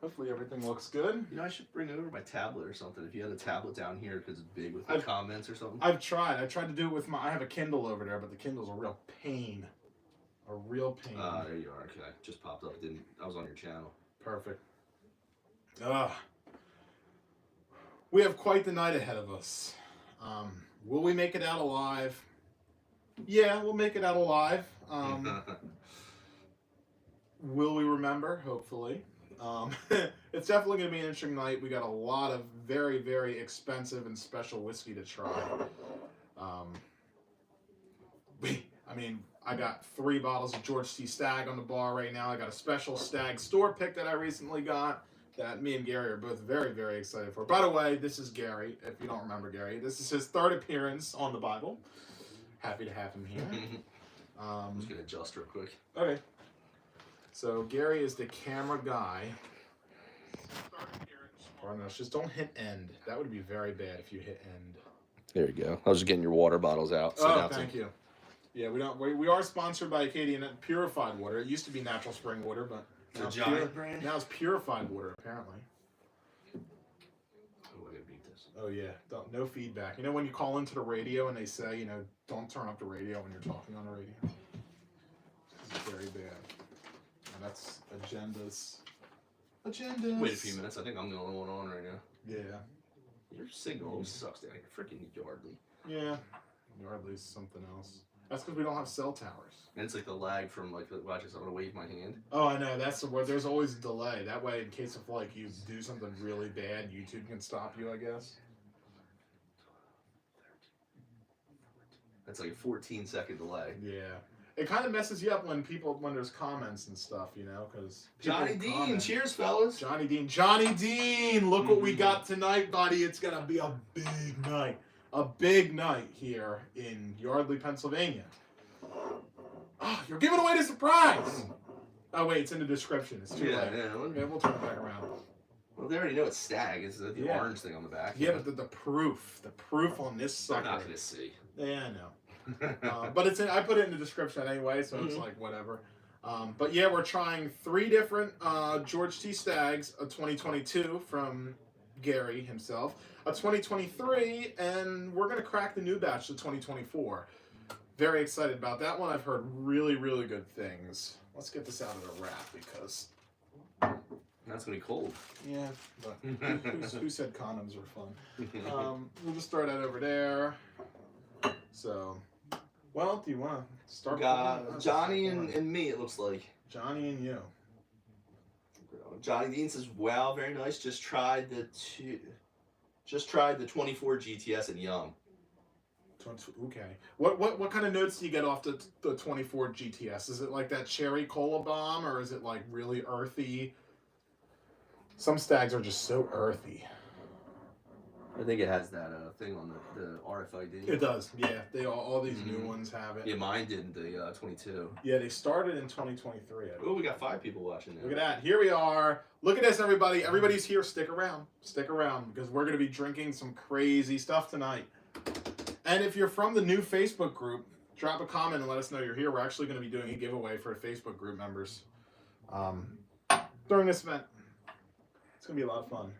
Hopefully everything looks good. You know, I should bring over my tablet or something. If you had a tablet down here because it's big with the comments or something. I've tried. I tried to do it with I have a Kindle over there, but the Kindle's a real pain. A real pain. There you are. Okay, just popped up. I was on your channel. Perfect. We have quite the night ahead of us. Will we make it out alive? Yeah, we'll make it out alive. Will we remember? Hopefully. It's definitely going to be an interesting night. We got a lot of very, very expensive and special whiskey to try. I got 3 bottles of George T. Stagg on the bar right now. I got a special Stagg store pick that I recently got that me and Gary are both very, very excited for. By the way, this is Gary, if you don't remember Gary. This is his 3rd appearance on the Bible. Happy to have him here. I'm just going to adjust real quick. Okay. So Gary is the camera guy. Or no, just don't hit end. That would be very bad if you hit end. There you go. I was just getting your water bottles out. So thank you. Yeah, we are sponsored by Acadian Purified Water. It used to be Natural Spring Water, but now it's giant brand. Now it's Purified Water apparently. Oh, I gotta beat this. Oh yeah, no feedback. You know when you call into the radio and they say, don't turn up the radio when you're talking on the radio. This is very bad. And that's agendas. Wait a few minutes. I think I'm the only one on right now. Yeah. Your signal always sucks down here. Freaking Yardley. Yeah. Yardley's something else. That's because we don't have cell towers. And it's like the lag from watch this. I'm gonna wave my hand. Oh, I know. That's where there's always a delay. That way, in case of you do something really bad, YouTube can stop you, I guess. That's like a 14-second delay. Yeah. It kind of messes you up when there's comments and stuff, because Johnny Dean, cheers, fellas. Johnny Dean, look what we got tonight, buddy. It's gonna be a big night here in Yardley, Pennsylvania. Oh, you're giving away the surprise. Oh wait, it's in the description. It's too late. Yeah, we'll turn it back around. Well, they already know it's Stagg. It's the orange thing on the back. Yeah, but the proof on this sucker. They're not gonna see. Yeah, I know. But I put it in the description anyway, so it's like whatever. But yeah, we're trying 3 different George T. Staggs, a 2022 from Gary himself, a 2023, and we're gonna crack the new batch, the 2024. Very excited about that one. I've heard really, really good things. Let's get this out of the wrap because that's gonna be cold. Yeah, but who said condoms were fun? We'll just throw that over there. So. Well, do you want to start with Johnny and me, it looks like. Johnny and you. Johnny Dean says, wow, very nice. Just tried the 24 GTS and yum. Okay. What kind of notes do you get off the 24 GTS? Is it like that cherry cola bomb, or is it like really earthy? Some Staggs are just so earthy. I think it has that thing on the RFID. It does, yeah. They all these new ones have it. Yeah, mine did the 22. Yeah, they started in 2023. Oh, we got 5 people watching now. Look at that. Here we are. Look at this, everybody. Everybody's here. Stick around. Stick around because we're going to be drinking some crazy stuff tonight. And if you're from the new Facebook group, drop a comment and let us know you're here. We're actually going to be doing a giveaway for Facebook group members during this event. It's going to be a lot of fun.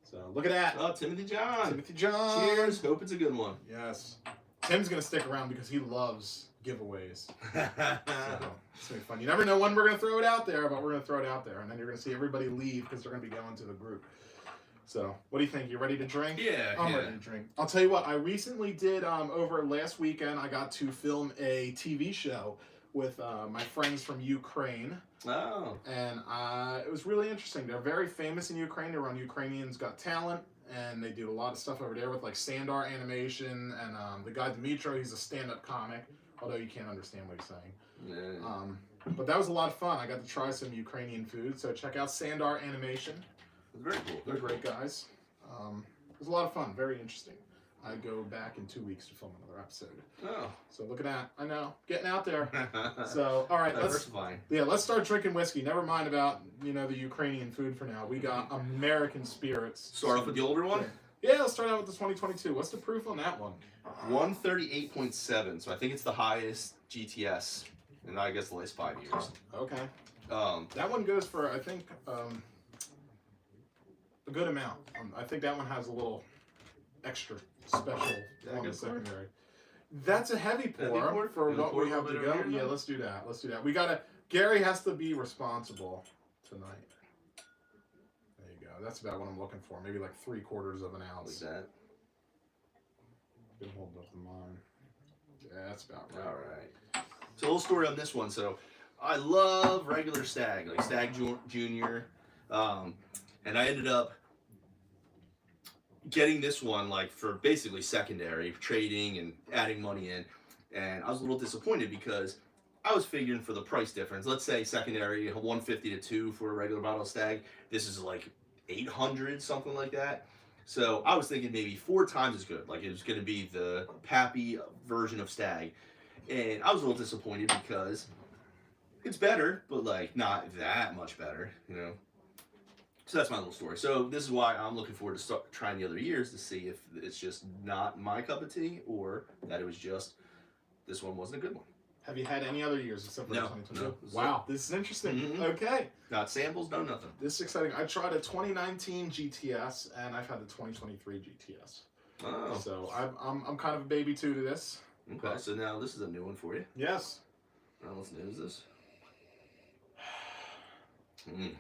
So, look at that. Oh, Timothy John. Timothy John. Cheers. Hope it's a good one. Yes. Tim's going to stick around because he loves giveaways. So, it's going to be fun. You never know when we're going to throw it out there, but we're going to throw it out there. And then you're going to see everybody leave because they're going to be going to the group. So, what do you think? You ready to drink? Yeah, I'm ready to drink. I'll tell you what. I recently did, over last weekend, I got to film a TV show with my friends from Ukraine. Oh. And it was really interesting. They're very famous in Ukraine. They were on Ukrainians Got Talent, and they do a lot of stuff over there with like Sandar animation. And the guy Dimitro, he's a stand-up comic, although you can't understand what he's saying. Yeah. But that was a lot of fun. I got to try some Ukrainian food. So check out Sandar Animation. It's very cool. They're great guys. It was a lot of fun. Very interesting. I go back in 2 weeks to film another episode. Oh. So look at that. I know. Getting out there. So, all right. Let's start drinking whiskey. Never mind about, the Ukrainian food for now. We got American spirits. Start off with the older one? Yeah, let's start out with the 2022. What's the proof on that one? 138.7. So I think it's the highest GTS in, I guess, the last 5 years. Okay. That one goes for, I think, a good amount. I think that one has a little extra special on the secondary. That's a heavy pour for what we have to go. Yeah, let's do that. Let's do that. We gotta. Gary has to be responsible tonight. There you go. That's about what I'm looking for. Maybe like 3/4 of an ounce. Like that. Good hold up the mine. Yeah, that's about right. All right. So a little story on this one. So I love regular Stagg, like Stagg Junior, and I ended up getting this one like for basically secondary trading and adding money in, and I was a little disappointed because I was figuring for the price difference. Let's say secondary 150 to 2 for a regular bottle of Stagg. This is like 800, something like that. So I was thinking maybe 4 times as good. Like it was going to be the Pappy version of Stagg, and I was a little disappointed because it's better, but like not that much better, you know. So that's my little story. So this is why I'm looking forward to start trying the other years to see if it's just not my cup of tea or that it was just this one wasn't a good one. Have you had any other years except for 2022? No. Wow, this is interesting. Mm-hmm. Okay. Not samples, no nothing. This is exciting. I tried a 2019 GTS and I've had the 2023 GTS. Oh. So I'm kind of a baby too to this. Okay, so now this is a new one for you. Yes. Now let's nose this.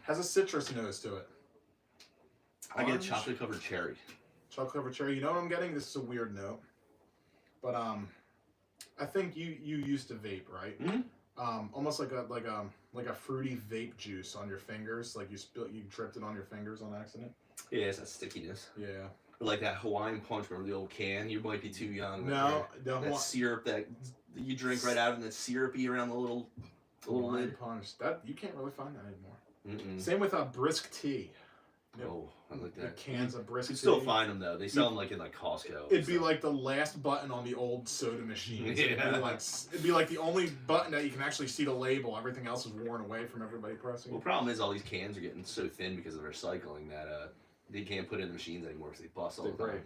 Has a citrus nose to it. I get a chocolate covered cherry. Chocolate covered cherry. You know what I'm getting? This is a weird note. But I think you used to vape, right? Mm-hmm. Almost like a fruity vape juice on your fingers. Like you dripped it on your fingers on accident. Yeah, it's that stickiness. Yeah. Or like that Hawaiian Punch, remember the old can? You might be too young. No, that syrup that you drink right out of, and that's syrupy around the little lid. Punch. That you can't really find that anymore. Mm-mm. Same with a brisk tea. Oh, I like that. The cans of brisk tea. You still find them though. They sell them like in like Costco. It'd be like the last button on the old soda machines. Yeah. It'd be like the only button that you can actually see the label. Everything else is worn away from everybody pressing. Well, the problem is all these cans are getting so thin because of recycling that they can't put in the machines anymore because they bust all the time.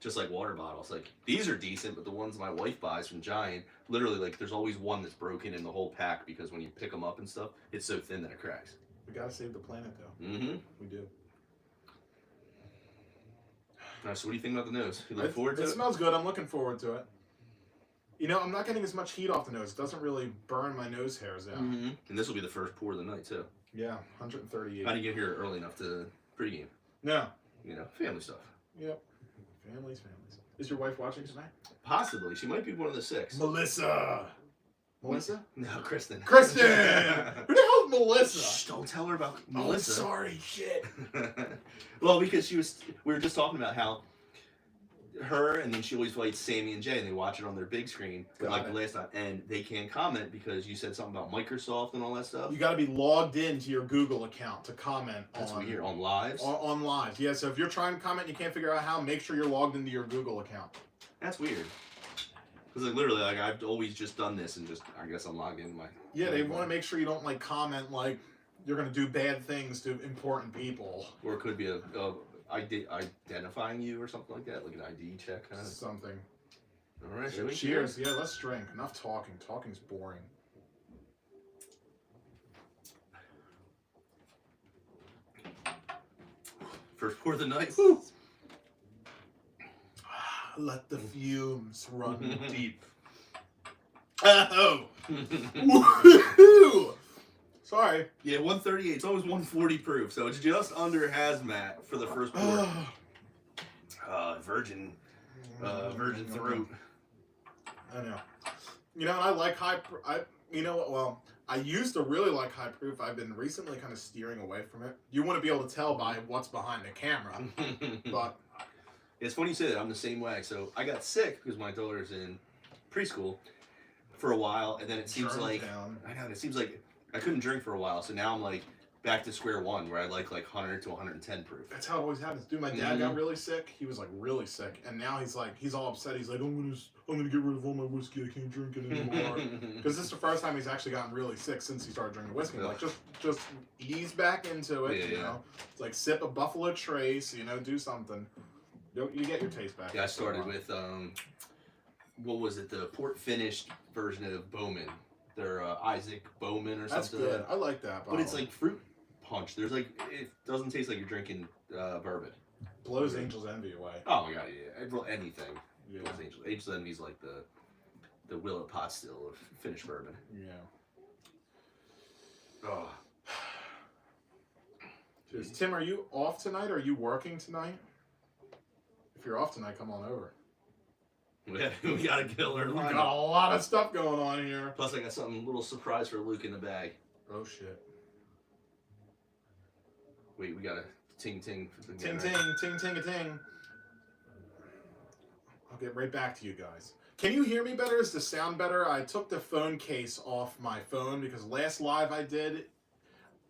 Just like water bottles. Like these are decent, but the ones my wife buys from Giant, literally like there's always one that's broken in the whole pack because when you pick them up and stuff, it's so thin that it cracks. We gotta save the planet though. Mm-hmm. We do. Alright, so what do you think about the nose? You look forward to it? It smells good. I'm looking forward to it. You know, I'm not getting as much heat off the nose. It doesn't really burn my nose hairs out. Mm-hmm. And this will be the first pour of the night too. Yeah, 138. How do you get here early enough to pregame? No. You know, family stuff. Yep. Families. Is your wife watching tonight? Possibly. She might be one of the 6. Melissa? No, Kristen. Who the hell is Melissa? Shh, don't tell her about Melissa. Oh, sorry, shit. Well, because we were just talking about how her and then she always fights Sammy and Jay and they watch it on their big screen like the last time and they can't comment because you said something about Microsoft and all that stuff. You got to be logged into your Google account to comment. That's weird. On lives? On lives, yeah. So if you're trying to comment and you can't figure out how, make sure you're logged into your Google account. That's weird. Because like literally, like I've always just done this and just I guess I'm logged in my. Yeah, they want to make sure you don't like comment like you're gonna do bad things to important people. Or it could be a identifying you or something like that, like an ID check kind of something. All right, so cheers. Yeah, let's drink. Enough talking. Talking's boring. First pour of the night. Woo. Let the fumes run deep. Oh! Woohoo! Sorry. Yeah, 138. It's always 140 proof, so it's just under Hazmat for the first pour. Virgin throat. I know. You know, and I like high. You know what? Well, I used to really like high proof. I've been recently kind of steering away from it. You wouldn't be able to tell by what's behind the camera, but. It's funny you say that. I'm the same way. So I got sick because my daughter's in preschool for a while, and then it seems like I know it seems like I couldn't drink for a while. So now I'm like back to square one, where I like 100 to 110 proof. That's how it always happens. Dude, my dad got really sick. He was like really sick, and now he's all upset. He's like, I'm gonna get rid of all my whiskey. I can't drink it anymore. Because this is the first time he's actually gotten really sick since he started drinking whiskey. Like just ease back into it. You know, it's like sip a Buffalo Trace. You know, do something. You get your taste back. Yeah, I started with what was it? The port finished version of Bowman. They're Isaac Bowman or something. That's good. I like that. But it's like fruit punch. There's like it doesn't taste like you're drinking bourbon. Blows Angel's Envy away. Oh my god, yeah. Well, anything. Yeah. Blows Angel's Envy's like the Willow pot still of finished bourbon. Yeah. Oh. Jeez. Tim, are you off tonight? Or are you working tonight? If you're off tonight, come on over. We got a killer. We got a lot of stuff going on here. Plus, I got something a little surprise for Luke in the bag. Oh shit! Wait, we got a ting ting. Ting ting ting ting a ting. I'll get right back to you guys. Can you hear me better? Is the sound better? I took the phone case off my phone because last live I did,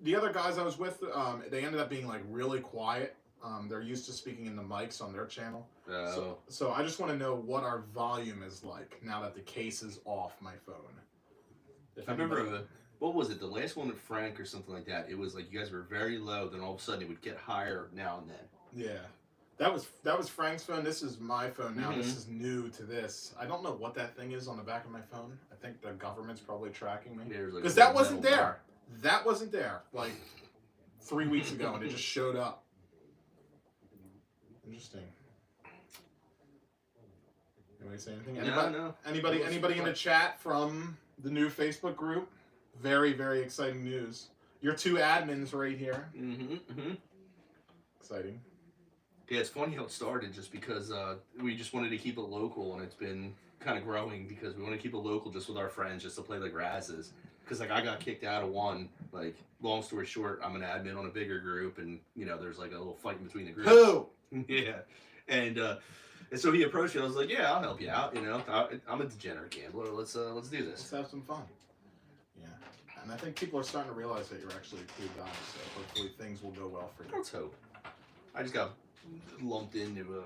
the other guys I was with, they ended up being like really quiet. They're used to speaking in the mics on their channel. So I just want to know what our volume is like now that the case is off my phone. I remember, what was it? The last one with Frank or something like that. It was like you guys were very low, then all of a sudden it would get higher now and then. Yeah. That was Frank's phone. This is my phone now. Mm-hmm. This is new to this. I don't know what that thing is on the back of my phone. I think the government's probably tracking me. Because that wasn't there. That wasn't there like 3 weeks ago, and it just showed up. Interesting. Anybody say anything? No. Anybody in the chat from the new Facebook group? Very, very exciting news. Your two admins right here. Exciting. Yeah, it's funny how it started just because we just wanted to keep it local, and it's been kind of growing because we want to keep it local just with our friends just to play like razzes. Because like I got kicked out of one, like long story short, I'm an admin on a bigger group, and you know there's like a little fight in between the groups. Who? Yeah, and so he approached me. I was like, yeah, I'll help you out. You know, I'm a degenerate gambler. Let's do this. Let's have some fun. Yeah, and I think people are starting to realize that you're actually a cool guy. So hopefully things will go well for you. Let's hope. I just got lumped into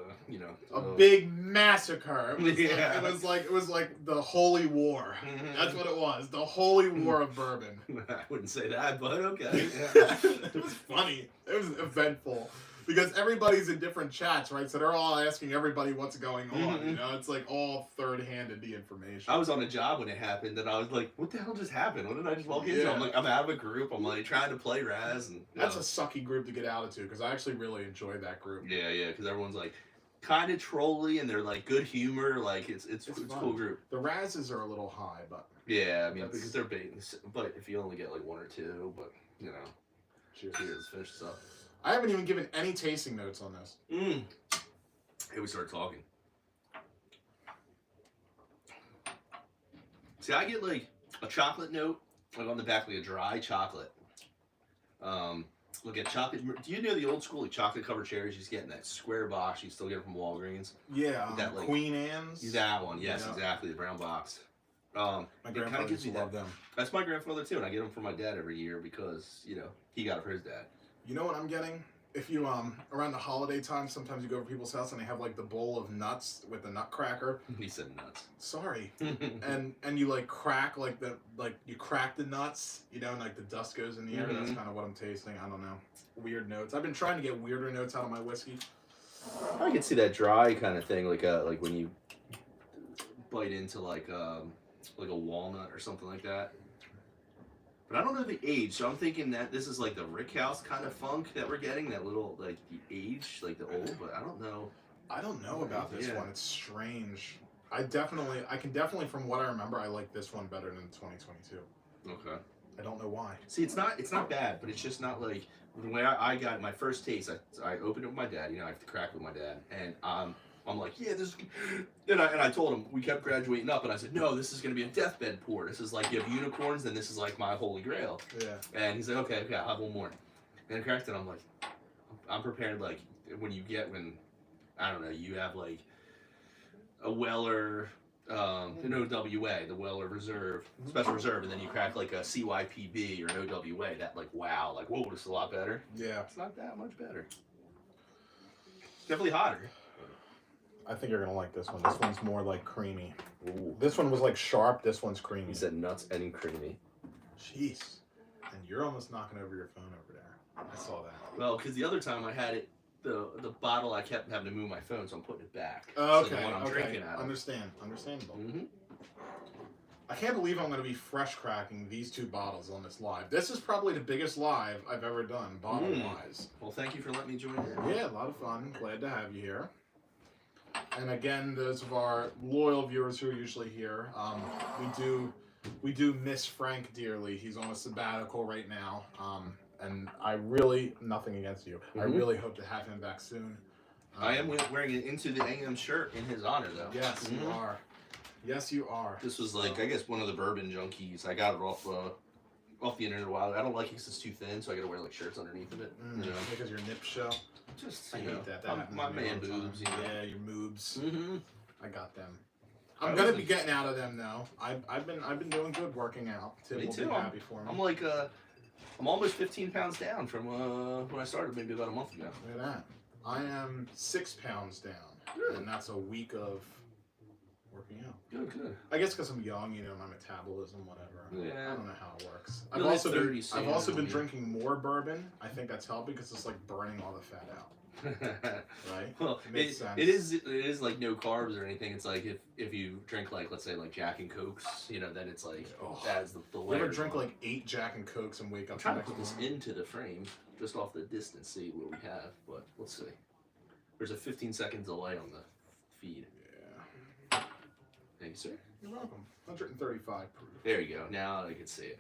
a big massacre. It was like the Holy War. That's what it was. The Holy War of bourbon. I wouldn't say that, but okay. It was funny. It was eventful because everybody's in different chats, right? So they're all asking everybody what's going on. You know, it's like all third-handed the information. I was on a job when it happened, and I was like, "What the hell just happened? What did I just walk into?" I'm like, "I'm out of a group. I'm like trying to play Raz." And that's a sucky group to get out of too, because I actually really enjoy that group. Yeah, because everyone's like kind of trolly, and they're like good humor. Like it's a cool group. The Razes are a little high, but yeah, I mean because they're big. But if you only get like one or two, but you know, cheers, finish this up. I haven't even given any tasting notes on this. Hey, we started talking. See, I get like a chocolate note, like on the back, like a dry chocolate. Look at chocolate. Do you know the old school like chocolate covered cherries? You just get in that square box. You still get it from Walgreens. Yeah, that like Queen Anne's. That one, yes, exactly, the brown box. My grandfather used to love them. That's my grandfather too, and I get them for my dad every year because you know he got it for his dad. You know what I'm getting? If you around the holiday time, sometimes you go over to people's house and they have like the bowl of nuts with the nutcracker. He said nuts. Sorry. and you like crack you crack the nuts, you know, and like the dust goes in the air. That's kind of what I'm tasting. I don't know. Weird notes. I've been trying to get weirder notes out of my whiskey. I can see that dry kind of thing, like when you bite into like a walnut or something like that. But I don't know the age, so I'm thinking that this is like the Rickhouse kind of funk that we're getting, that little, like, the age, like the old, but I don't know. I don't know about this one. It's strange. I can definitely, from what I remember, I like this one better than 2022. Okay. I don't know why. See, it's not bad, but it's just not like, the way I got my first taste, I opened it with my dad, you know, I have to crack with my dad, and I'm like, yeah, this is... And I told him, we kept graduating up, and I said, no, this is going to be a deathbed pour. This is like, you have unicorns, and this is like my holy grail. Yeah. And he's like, okay, I'll have one more. And I cracked it, I'm like, I'm prepared, like, I don't know, you have like a Weller, an OWA, the Weller Reserve, Special Reserve, and then you crack like a CYPB or an OWA, that like, wow, like, whoa, this is a lot better. Yeah. It's not that much better. Definitely hotter. I think you're going to like this one. This one's more like creamy. Ooh. This one was like sharp. This one's creamy. You said nuts and creamy. Jeez. And you're almost knocking over your phone over there. I saw that. Well, because the other time I had it, the bottle, I kept having to move my phone, so I'm putting it back. Okay, so the one I'm drinking out of. Understandable. I can't believe I'm going to be fresh cracking these 2 bottles on this live. This is probably the biggest live I've ever done, bottle-wise. Well, thank you for letting me join in. Yeah, a lot of fun. Glad to have you here. And again, those of our loyal viewers who are usually here, we do miss Frank dearly. He's on a sabbatical right now. And I really, nothing against you, I really hope to have him back soon. I am wearing an Into the AM shirt in his honor, though. Yes, you are. Yes, you are. This was like, I guess, one of the bourbon junkies. I got it off the internet a while. I don't like it because it's too thin, so I got to wear like shirts underneath of it. You know? Because your nip show. Just I hate that. my man boobs. You know? Yeah, your moobs. I got them. I I'm gonna be getting out of them though. I've been doing good working out. Tim Me will too. be happy for me. I'm like I'm almost 15 pounds down from when I started maybe about a month ago. Look at that. I am 6 pounds down, and that's a week of working out. Good. I guess because I'm young, you know, my metabolism, whatever. Yeah. I don't know how it works. You're like I've also been drinking more bourbon. I think that's helping because it's like burning all the fat out. Right? Well, it makes sense. It is like no carbs or anything. It's like if you drink like, let's say like Jack and Cokes, you know, then it's like as the You ever layers drink on. like 8 Jack and Cokes and wake up I'm trying to the put next this morning? into the frame just off the distance, see what we have, but let's see. There's a 15-second delay on the feed. Yeah. Thank you, sir. You're welcome. 135 proof. There you go. Now I can see it.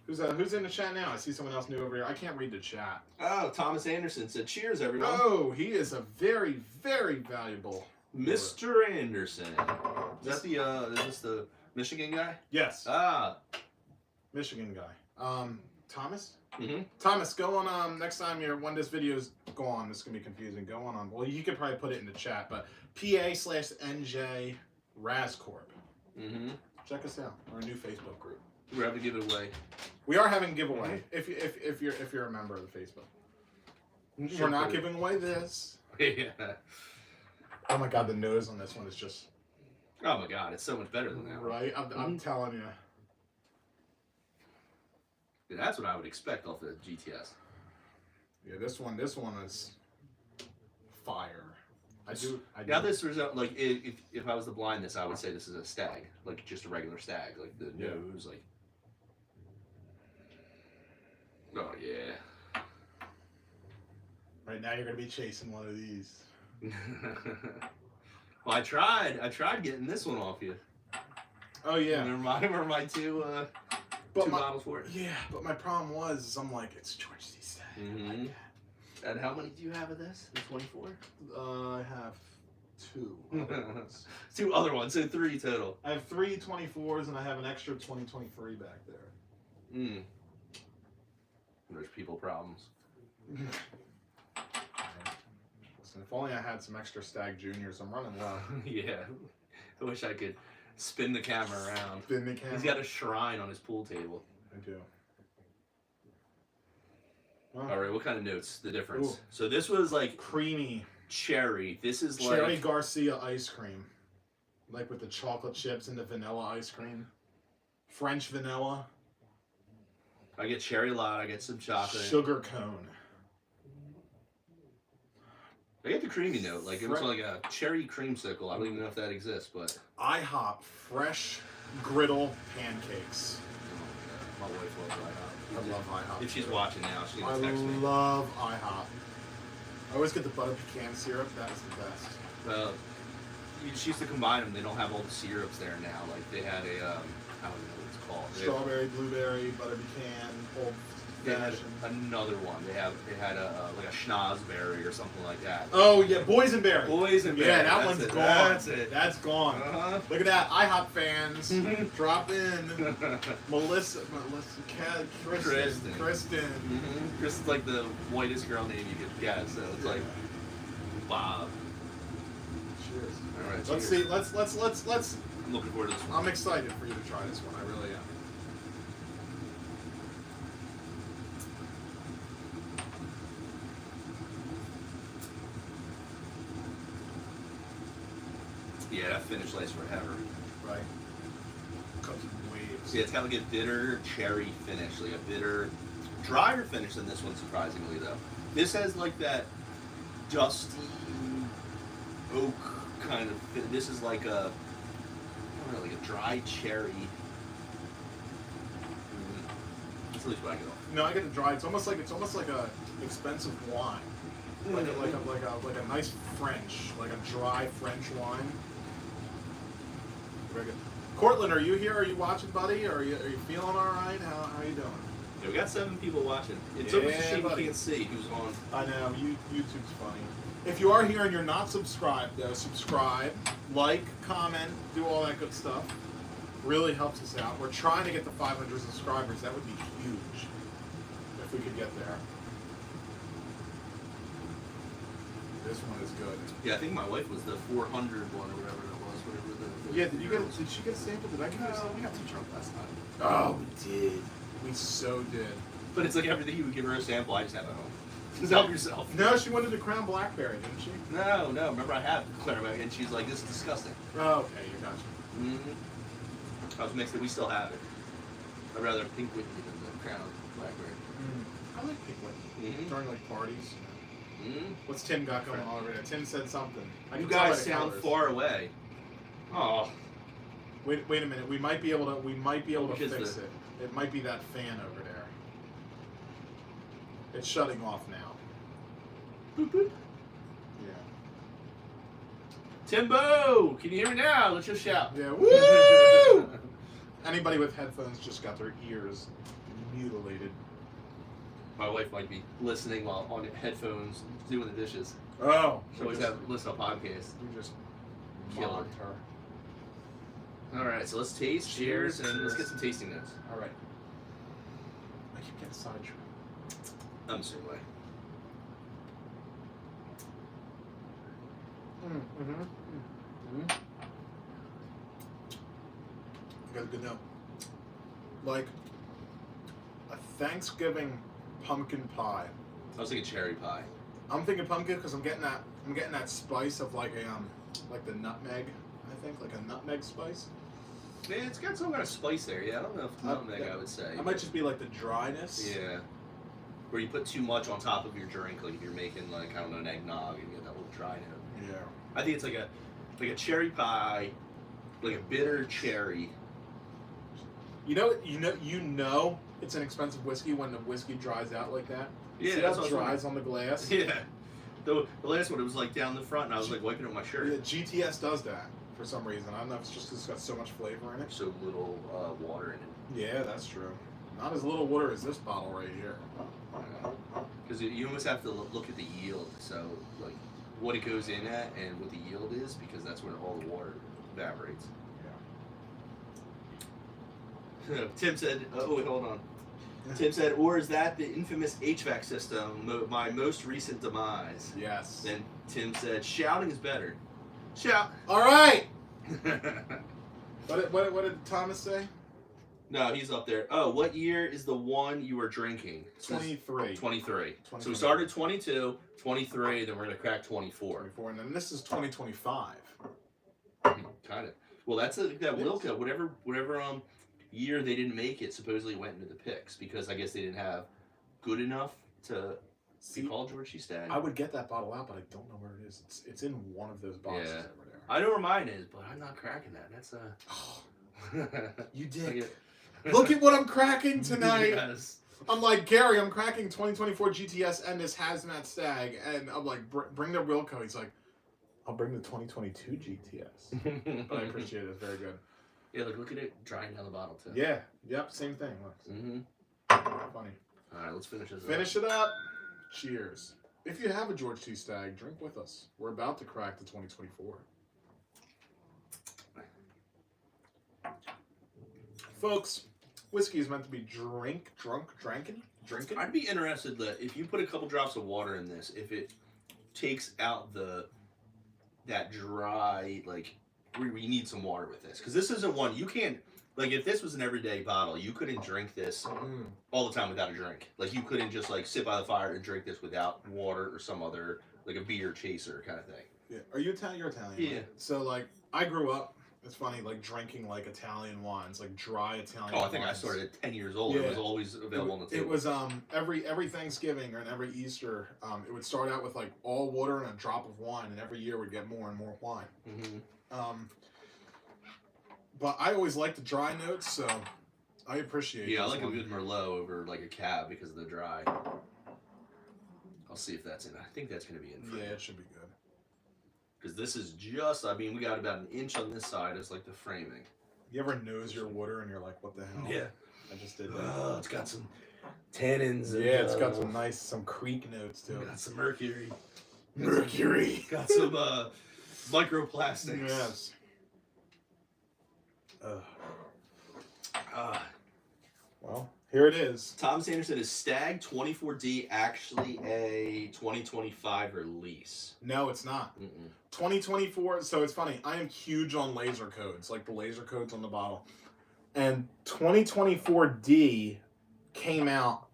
Who's in the chat now? I see someone else new over here. I can't read the chat. Oh, Thomas Anderson said, "Cheers, everyone." Oh, he is a very, very valuable Mr. Anderson. Is this the Michigan guy? Yes. Ah. Michigan guy. Thomas? Mm-hmm. Thomas, go on, next time when this video's go on, this is going to be confusing. Go on. Well, you could probably put it in the chat, but PA/NJ Razcorp. Mm-hmm. Check us out. Our new Facebook group. We're having to give it away. We are having a giveaway if you're a member of the Facebook. We're not giving away this. Yeah. Oh my god, the nose on this one is just Oh my god, it's so much better than that one. right. I'm telling you. Yeah, that's what I would expect off the GTS. Yeah, this one is fire. I do. Now this result, like if I was to blind this, I would say this is a Stagg, like just a regular Stagg, like the nose, like. Oh yeah. Right now you're gonna be chasing one of these. Well, I tried getting this one off you. Oh yeah. Remember my two bottles for it. Yeah, but my problem was I'm like it's George C. Stagg. Mm-hmm. And how many do you have of this? 24? I have 2. Other ones. 2 other ones, so 3 total. I have 3 24s and I have an extra 2023 back there. Mm. There's people problems. Listen, if only I had some extra Stagg Juniors. I'm running low. Yeah. I wish I could spin the camera around. Spin the camera. He's got a shrine on his pool table. I do. Well, All right, what kind of notes? The difference. Ooh. So this was like creamy cherry. This is Cherry like Garcia ice cream, like with the chocolate chips and the vanilla ice cream, French vanilla, I get cherry latte. I get some chocolate. sugar cone. I get the creamy note. Like it was like a cherry creamsicle. I don't even know if that exists, but IHOP fresh griddle pancakes. my wife loves IHOP. I love IHOP. If she's watching now, she's I gonna text me. love IHOP. I always get the butter pecan syrup. That is the best. She used to combine them. They don't have all the syrups there now. Like they had a, I don't know what it's called. Strawberry, blueberry, butter pecan, old They had fashioned. another one. They had a like a schnozberry or something like that. Oh yeah, boysenberry. Boysenberry. Yeah, that That's one's it. gone. That's it. That's gone. Uh-huh. Look at that, IHOP fans. Drop in. Melissa, Kristen. Mm-hmm. Chris is like the whitest girl name you could guess. So it's like Bob. Cheers. All right. Let's cheers. see. Let's. I'm looking forward to this one. I'm excited for you to try this one. I really am. Yeah, that finish lasts forever. Right. Cookie waves. Yeah, it's got like a bitter cherry finish, like a bitter, drier finish than this one, surprisingly though. This has like that dusty oak kind of. This is like a, I don't know, like a dry cherry. That's at least what I get off. No, I get the dry. It's almost like a expensive wine, like a nice French, like a dry French wine. Very good. Cortland, are you here? Are you watching, buddy? Are you feeling all right? How are you doing? Yeah, we got 7 people watching. It's Yeah, almost a shame buddy. you can't see who's on. I know, YouTube's funny. If you are here and you're not subscribed, though, subscribe, like, comment, do all that good stuff. Really helps us out. We're trying to get to 500 subscribers. That would be huge if we could get there. This one is good. Yeah, I think my wife was the 400 one or whatever it was. Whatever the Yeah, did she get a sample? Did I give her a No, sample? we got too drunk last night. Oh, we did. We so did. But it's like everything you would give her a sample, I just have at home. Just help yourself. No, she wanted the Crown Blackberry, didn't she? No. Remember I had Clairemont, and she's like, this is disgusting. Oh, okay, you got you. Mm-hmm. I was mixed it. We still have it. I'd rather Pink Whitney than the Crown Blackberry. I like Pink Whitney. During like parties. Mm-hmm. What's Tim got going on over there? Tim said something. I You can tell by guys the sound colors. far away. Oh. Wait a minute. We might be able to Because fix it. It might be that fan over there. It's shutting off now. Boop, boop. Yeah. Timbo! Can you hear me now? Let's just shout. Yeah. Woo! Anybody with headphones just got their ears mutilated. My wife might be listening while on headphones doing the dishes. Oh. She always have listen to podcasts. We just Kill mocked her. All right, so let's taste. Cheers, and let's get some tasting notes. All right. I keep getting sidetracked. I'm the same way. I got a good note. Like a Thanksgiving pumpkin pie. I was thinking cherry pie. I'm thinking pumpkin because I'm getting that spice of like a like the nutmeg. I think like a nutmeg spice. Yeah, it's got some kind of spice there. Yeah, I don't know if nutmeg, I would say. It might just be like the dryness. Yeah. Where you put too much on top of your drink, like if you're making like, I don't know, an eggnog and you get that little dry note. Yeah. I think it's like a cherry pie, like a bitter cherry. You know, it's an expensive whiskey when the whiskey dries out like that. Yeah, See that's how what it I was dries on the glass. Yeah. The last one, it was like down the front, and I was like wiping it with my shirt. Yeah, GTS does that for some reason. I don't know if it's just because it's got so much flavor in it. So little water in it. Yeah, that's true. Not as little water as this bottle right here. Because you almost have to look at the yield, so like what it goes in at and what the yield is, because that's where all the water evaporates. Yeah. Tim said, oh wait, hold on. Tim said, or is that the infamous HVAC system, my most recent demise? Yes. Then Tim said, shouting is better. Shout. All right. What did Thomas say? No, he's up there. Oh, what year is the one you were drinking? 23. 23. So we started 22, 23, then we're going to crack 24. 24, and then this is 2025. Kind of. Well, that's that Wilco. Whatever year they didn't make it, supposedly went into the picks because I guess they didn't have good enough to be called George T. Stagg. I would get that bottle out, but I don't know where it is. It's in one of those boxes over there. I know where mine is, but I'm not cracking that. That's You did. Look at what I'm cracking tonight. Yes. I'm like, Gary, I'm cracking 2024 GTS and this Hazmat Stagg. And I'm like, bring the Wilco. He's like, I'll bring the 2022 GTS. But I appreciate it. It's very good. Yeah, look at it drying down the bottle, too. Yeah. Yep. Same thing. Look. Funny. All right, let's finish this Finish it up. Cheers. If you have a George T. Stagg, drink with us. We're about to crack the 2024. Folks, whiskey is meant to be drinking. I'd be interested that if you put a couple drops of water in this, if it takes out that dry, like, we need some water with this. Because this isn't one, you can't, like, if this was an everyday bottle, you couldn't drink this all the time without a drink. Like, you couldn't just, like, sit by the fire and drink this without water or some other, like, a beer chaser kind of thing. Yeah. Are you Italian? You're Italian. Yeah. Right? So, like, I grew up It's funny, like drinking like Italian wines, like dry Italian. Oh, I think I wines. started at 10 years old. Yeah. It was always available on the table. It was every Thanksgiving and every Easter, it would start out with like all water and a drop of wine, and every year we'd get more and more wine. But I always like the dry notes, so I appreciate. Yeah, I like one. a good Merlot over like a Cab because of the dry. I'll see if that's in. I think that's going to be in. Yeah, it should be good. Because this is just, I mean, we got about an inch on this side. It's like the framing. You ever nose your water and you're like, what the hell? Yeah. I just did that. Oh, it's got some tannins. Yeah, it's got some creek notes too. Got some mercury. Mercury. Got some microplastics. Yes. Well, here it is. Thomas Anderson is Stagg 24D actually a 2025 release? No, it's not. 2024. So it's funny. I am huge on laser codes, like the laser codes on the bottle. And 2024D came out.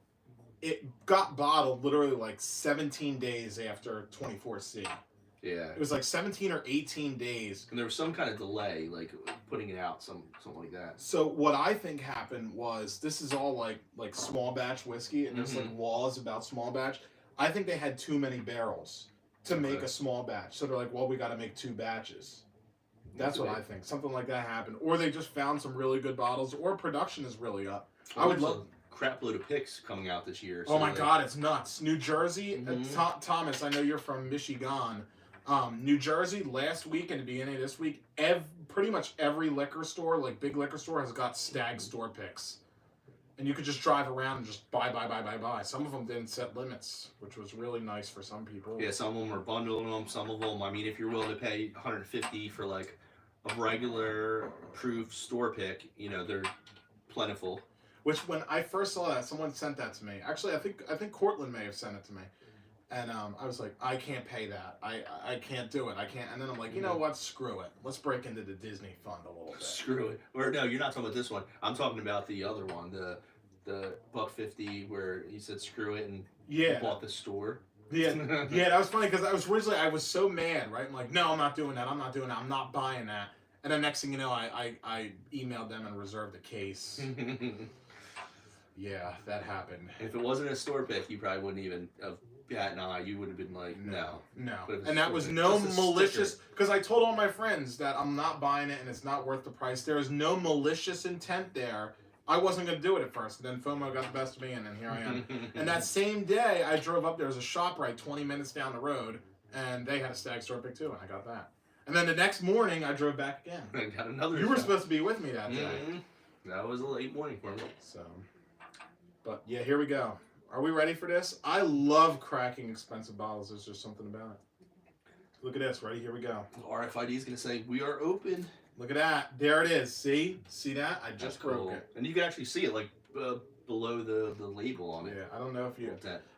It got bottled literally like 17 days after 24C. Yeah. It was like 17 or 18 days. And there was some kind of delay, like putting it out, something like that. So what I think happened was, this is all like small batch whiskey, and there's like laws about small batch. I think they had too many barrels to make a small batch. So they're like, well, we got to make 2 batches. That's what I think. Something like that happened. Or they just found some really good bottles, or production is really up. I would love crap load of picks coming out this year. So oh my God, it's nuts. New Jersey, Thomas, I know you're from Michigan. New Jersey, last week and the beginning of this week, pretty much every liquor store, like big liquor store, has got Stagg store picks. And you could just drive around and just buy. Some of them didn't set limits, which was really nice for some people. Yeah, some of them are bundling them. Some of them, I mean, if you're willing to pay $150 for like a regular proof store pick, you know, they're plentiful. Which, when I first saw that, someone sent that to me. Actually, I think Cortland may have sent it to me. And I was like, I can't pay that. I can't do it. I can't. And then I'm like, you know what? Screw it. Let's break into the Disney fund a little bit. Screw it. Or no, you're not talking about this one. I'm talking about the other one, the $150, where he said screw it and bought the store. Yeah, that was funny because I was so mad, right? I'm like, no, I'm not doing that. I'm not buying that. And then next thing you know, I emailed them and reserved a case. Yeah, that happened. If it wasn't a store pick, you probably wouldn't even have bat an eye. You would have been like, no. And that was no malicious, because I told all my friends that I'm not buying it and it's not worth the price. There is no malicious intent there. I wasn't going to do it at first. And then FOMO got the best of me, and then here I am. And that same day, I drove up. There was a ShopRite 20 minutes down the road, and they had a Stagg store pick too, and I got that. And then the next morning, I drove back again. And got another. You were supposed to be with me that day. That was a late morning for me. So, but yeah, here we go. Are we ready for this? I love cracking expensive bottles. There's just something about it. Look at this. Ready? Here we go. RFID is going to say, we are open. Look at that. There it is. See that? I just broke it. And you can actually see it like below the label on it. Yeah, I don't know if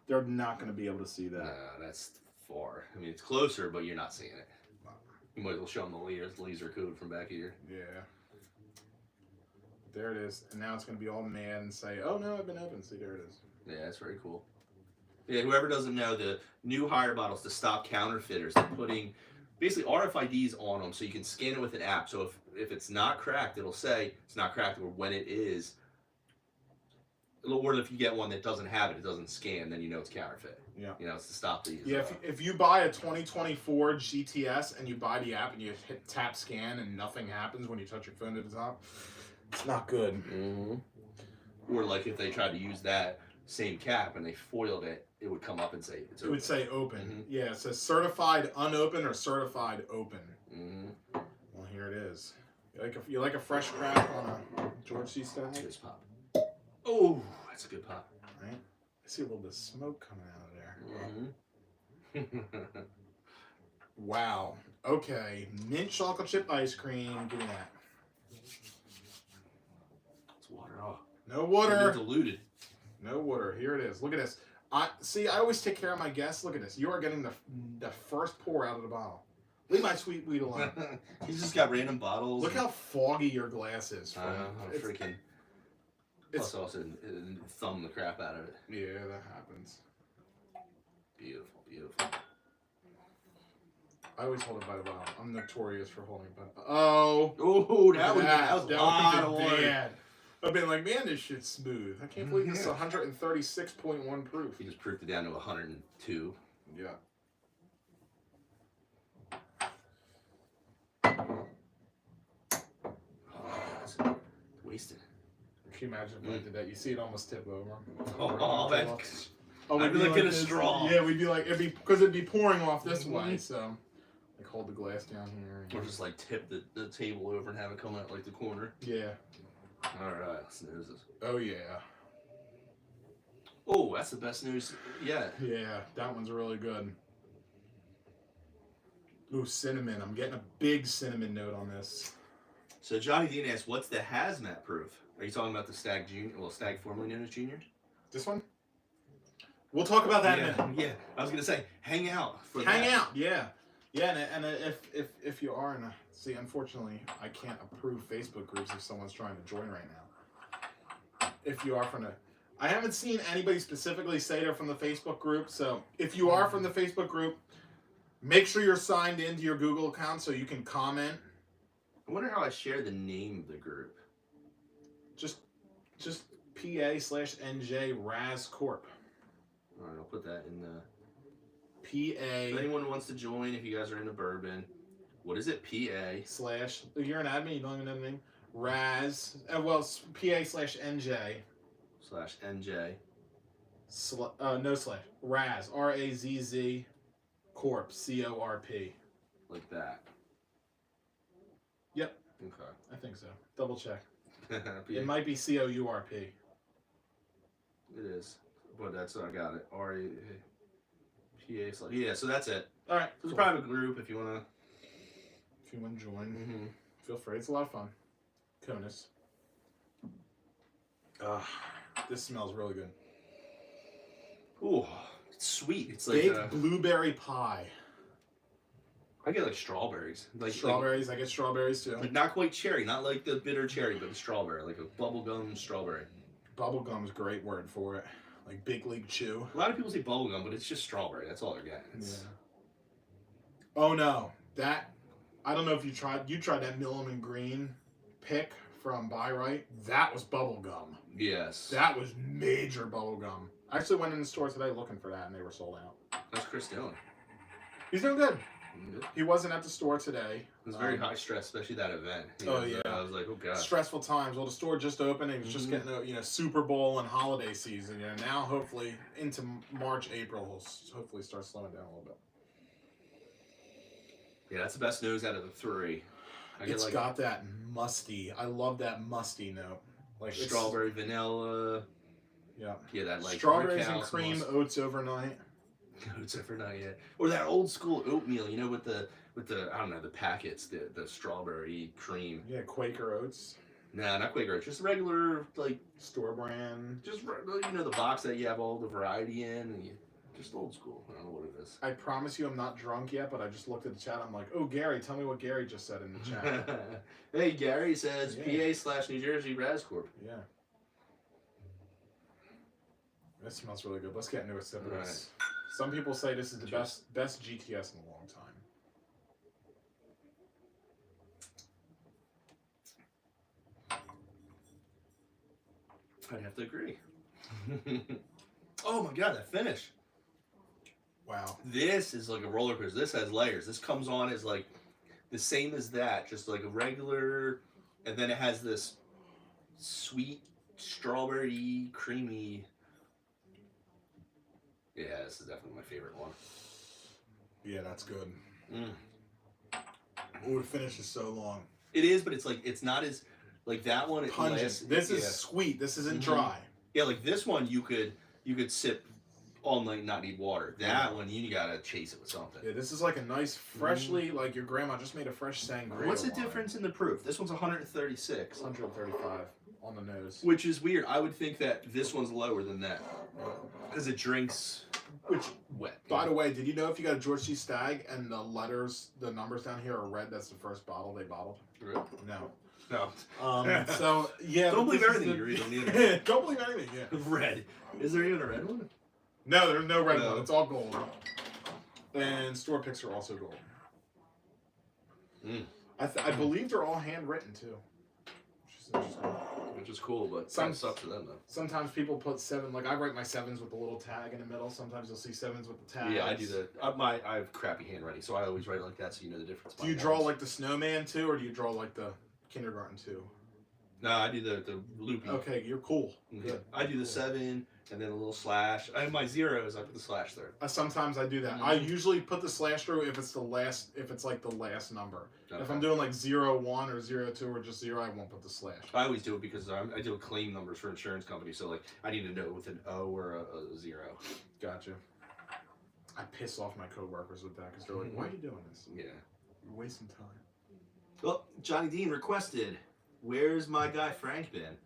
they're not going to be able to see that. No, that's far. I mean, it's closer, but you're not seeing it. You might as well show them the laser code from back here. Yeah. There it is. And now it's going to be all mad and say, oh, no, I've been open. See, there it is. Yeah, that's very cool. Yeah, whoever doesn't know, the new hire bottles to stop counterfeiters, they're putting basically RFIDs on them so you can scan it with an app. So if it's not cracked, it'll say it's not cracked, or when it is. Or if you get one that doesn't have it, it doesn't scan, then you know it's counterfeit. Yeah. You know, it's to stop these. Yeah, if you buy a 2024 GTS and you buy the app and you hit tap scan and nothing happens when you touch your phone to the top, it's not good. Or like if they tried to use that same cap and they foiled it, it would come up and say it's open. It would say open. Yeah, it says certified unopened or certified open. Well, here it is. You like a fresh crack on a George C. Stagg? Cheers, pop. Oh, that's a good pop. Right? I see a little bit of smoke coming out of there. Wow. Okay. Mint chocolate chip ice cream. Give me that. It's water. Oh. No water. Diluted. No water. Here it is. Look at this. I always take care of my guests. Look at this. You are getting the first pour out of the bottle. Leave my sweet weed alone. He's just got random bottles. Look how foggy your glass is. Freaking. Plus also thumb the crap out of it. Yeah, that happens. Beautiful, beautiful. I always hold it by the bottle. I'm notorious for holding it by the bottle. Oh, that was a lot of would've been work. bad. I've been like, man, this shit's smooth. I can't believe this is 136.1 proof. He just proofed it down to 102. Yeah. Oh, it's wasted. Can you imagine if I did that? You see it almost tip over. I'd be like in a straw. Yeah, we'd be like, it'd be pouring off this way, so like hold the glass down here. Or just like tip the table over and have it come out like the corner. Yeah. Alright, snoozes. Oh yeah. Oh, that's the best news yet. Yeah, that one's really good. Ooh, cinnamon. I'm getting a big cinnamon note on this. So Johnny Dean asked, what's the hazmat proof? Are you talking about the Stagg Junior? Well, Stagg formerly known as Junior? This one? We'll talk about that in a minute. Yeah, I was gonna say, hang out for Hang that. out, yeah. Yeah, and if you are in a... See, unfortunately, I can't approve Facebook groups if someone's trying to join right now. If you are from the... I haven't seen anybody specifically say they're from the Facebook group, so if you are from the Facebook group, make sure you're signed into your Google account so you can comment. I wonder how I share the name of the group. Just PA/NJ Raz Corp. Alright, I'll put that in the... PA If anyone wants to join, if you guys are into bourbon, what is it? PA / you're an admin, you don't even know the name. Raz, PA/NJ /NJ. No slash. Raz, RAZZ Corp, CORP. Like that. Yep. Okay. I think so. Double check. PA. It might be COURP. It is. But that's I got it. RA PA. Yeah, so that's it. All right. So it's a private group if you want If you want to join, to. feel free. It's a lot of fun. Conus. This smells really good. Ooh, it's sweet. It's like Baked blueberry pie. I get like strawberries. Like Strawberries. I get strawberries too. Like not quite cherry, not like the bitter cherry, but the strawberry, like a bubblegum strawberry. Bubblegum's a great word for it. Like Big League Chew. A lot of people say bubblegum, but it's just strawberry. That's all they're getting. It's... Yeah. Oh no, that I don't know if you tried that Milliman Green pick from Buy Right. That was bubblegum. Yes. That was major bubblegum. I actually went in the store today looking for that and they were sold out. How's Chris doing? He's doing good. Good. He wasn't at the store today. It was very high stress, especially that event. Yeah. I was like, oh god. Stressful times. Well, the store just opened. It was just getting Super Bowl and holiday season. Now hopefully into March, April, he'll hopefully start slowing down a little bit. Yeah, that's the best news out of the three. It's got that musty. I love that musty note. Like strawberry, vanilla. Yeah. Yeah, that like strawberries and cream, oats overnight. Oats overnight, yeah. Or that old school oatmeal, with the I don't know, the packets, the strawberry cream. Yeah, Quaker Oats. Nah, not Quaker Oats, just regular like store brand. Just the box that you have all the variety in, and just old school. I don't know what it is. I promise you, I'm not drunk yet, but I just looked at the chat. I'm like, oh, Gary, tell me what Gary just said in the chat. Hey, Gary says PA/New Jersey Raz Corp. Yeah. This smells really good. Let's get into a sip of this. Some people say this is the best GTS in a long time. I'd have to agree. Oh my god, that finish. Wow. This is like a roller coaster. This has layers. This comes on as like the same as that, just like a regular, and then it has this sweet, strawberry, creamy. Yeah, this is definitely my favorite one. Yeah, that's good. Oh, the finish is so long. It is, but it's like it's not as like that one. Pungent. This is sweet. This isn't dry. Yeah, like this one you could sip all night and not need water. That one you gotta chase it with something. Yeah, this is like a nice freshly like your grandma just made a fresh sangria. What's the difference in the proof? This one's 136. 135 on the nose. Which is weird. I would think that this one's lower than that because it drinks wet. By the way, did you know if you got a George T. Stagg and the numbers down here are red, that's the first bottle they bottled? Really? No. No. So yeah. Don't believe everything you read on the internet. Don't believe anything. Yeah. Red. Is there even a red one? No, there's no red one. It's all gold. And store picks are also gold. I believe they're all handwritten too. Which is interesting. Which is cool, but kind of sucks for them though. Sometimes people put 7, like I write my 7s with the little tag in the middle. Sometimes you'll see 7s with the tags. Yeah, I do that. I have crappy handwriting, so I always write it like that, so you know the difference. Do you draw like the snowman too, or do you draw like the kindergarten too? No, I do the loopy. Okay, you're cool. Good. I do the 7 and then a little slash. I have my zeros. I put the slash there. Sometimes I do that. I usually put the slash through if it's like the last number. Okay. If I'm doing like 01 or 02 or just 0, I won't put the slash. I always do it because I do claim numbers for insurance companies, so like I need to know with an O or a 0. Gotcha. I piss off my coworkers with that because they're like, "Why are you doing this? Yeah, you're wasting time." Well, Johnny Dean requested, "Where's my guy Frank been?"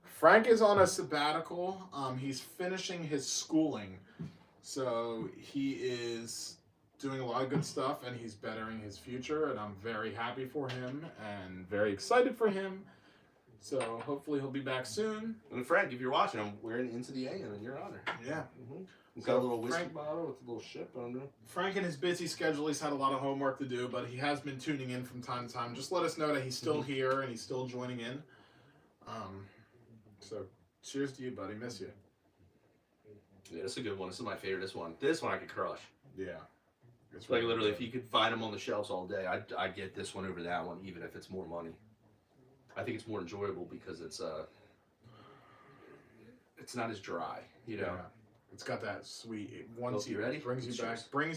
Frank is on a sabbatical. He's finishing his schooling, so he is doing a lot of good stuff, and he's bettering his future, and I'm very happy for him and very excited for him. So hopefully he'll be back soon. And Frank, if you're watching, I'm wearing Into the AM in your honor. Yeah. He's got a little whiskey bottle with a little ship under. Frank, in his busy schedule, he's had a lot of homework to do, but he has been tuning in from time to time. Just let us know that he's still here and he's still joining in. So, cheers to you, buddy. Miss you. Yeah, this is a good one. This is my favorite. This one I could crush. Yeah. It's like literally, if you could find them on the shelves all day, I'd get this one over that one, even if it's more money. I think it's more enjoyable because it's not as dry, you know. Yeah. It's got that sweet. Once you ready, brings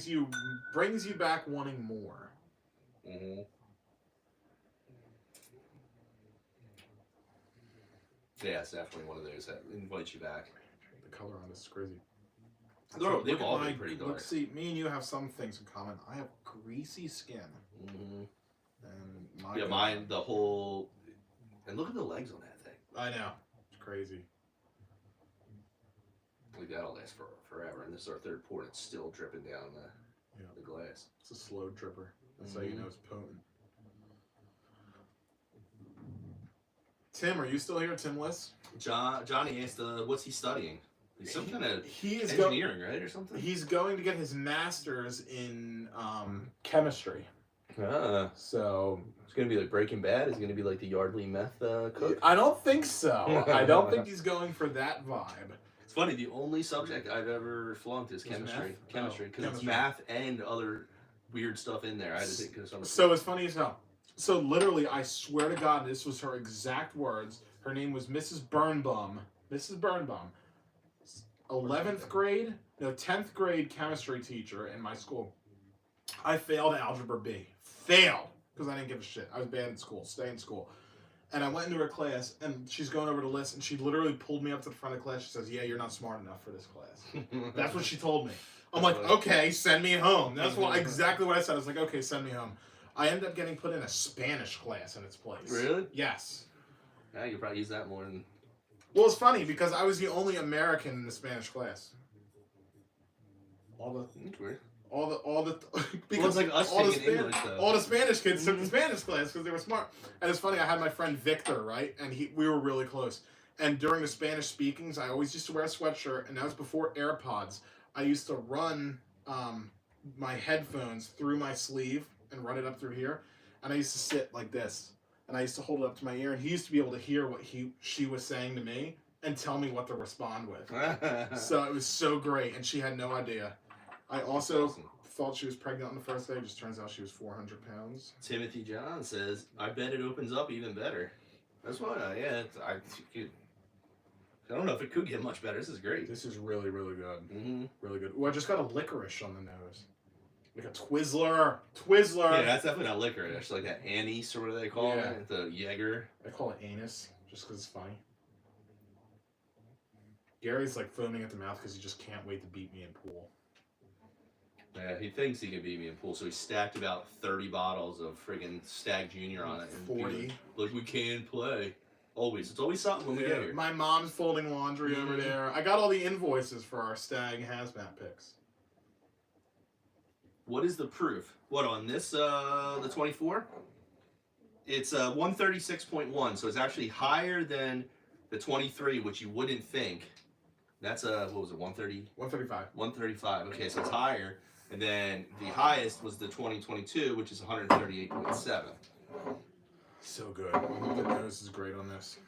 you back wanting more. Yeah, it's definitely one of those that invites you back. The color on this is crazy. They've all been pretty dark. Let's see, me and you have some things in common. I have greasy skin. And mine, the whole... And look at the legs on that thing. I know. It's crazy. Like that'll last forever. And this is our third pour, and it's still dripping down the glass. It's a slow dripper. That's how you know it's potent. Tim, are you still here? Tim Liss? Johnny asked, what's he studying? He's some kind of engineering, right, or something? He's going to get his master's in chemistry. So it's going to be like Breaking Bad? Is it going to be like the Yardley meth cook? I don't think so. I don't think he's going for that vibe. It's funny, the only subject I've ever flunked is chemistry. Because it's math and other weird stuff in there. I had to take some. So it's funny as hell. So literally, I swear to God, this was her exact words. Her name was Mrs. Birnbaum. Mrs. Birnbaum. 10th grade chemistry teacher in my school. I failed Algebra B. Failed. Because I didn't give a shit. I was bad in school. Stay in school. And I went into her class, and she's going over the list, and she literally pulled me up to the front of the class. She says, "Yeah, you're not smart enough for this class." That's what she told me. I'm like, okay, send me home. That's exactly what I said. I was like, okay, send me home. I ended up getting put in a Spanish class in its place. Really? Yes. Yeah, you probably use that more than... Well, it's funny, because I was the only American in the Spanish class. That's weird. Because like us all English, all the Spanish kids took the Spanish class because they were smart. And it's funny, I had my friend Victor, right? And we were really close. And during the Spanish speakings, I always used to wear a sweatshirt, and that was before AirPods. I used to run my headphones through my sleeve and run it up through here. And I used to sit like this. And I used to hold it up to my ear, and he used to be able to hear what she was saying to me and tell me what to respond with. So it was so great, and she had no idea. I also thought she was pregnant on the first day. It just turns out she was 400 pounds. Timothy John says, "I bet it opens up even better." That's why, I don't know if it could get much better. This is great. This is really, really good. Really good. Ooh, I just got a licorice on the nose. Like a Twizzler. Yeah, that's definitely not licorice. Like that anise or whatever they call it. The Jaeger. I call it anus just because it's funny. Gary's like foaming at the mouth because he just can't wait to beat me in pool. Yeah, he thinks he can beat me in pool, so he stacked about 30 bottles of friggin' Stagg Junior on it. And 40. Like, we can play. Always. It's always something when we get here. My mom's folding laundry over there. I got all the invoices for our Stagg Hazmat picks. What is the proof? What, on this, the 24? It's 136.1, so it's actually higher than the 23, which you wouldn't think. That's, what was it, 130? 135. 135, okay, so it's higher. And then the highest was the 2022, which is 138.7. So good. The nose is great on this.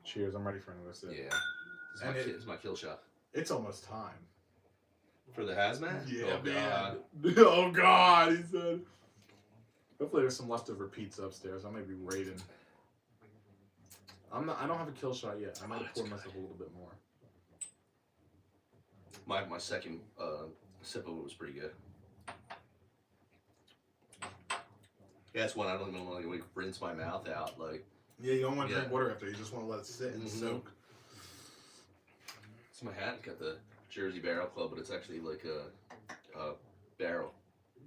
Cheers, I'm ready for another sip. Yeah. This is my kill shot. It's almost time. For the hazmat? Yeah, oh, man. God. Oh, God, he said. Hopefully there's some leftover pizza upstairs. I might be raiding. I don't have a kill shot yet. I might pour myself a little bit more. My second sip of it was pretty good. Yeah, that's one I don't even want to like, rinse my mouth out. Like, yeah, you don't want to drink water after. You just want to let it sit and soak. It's my hat. Got the Jersey Barrel Club, but it's actually like a barrel.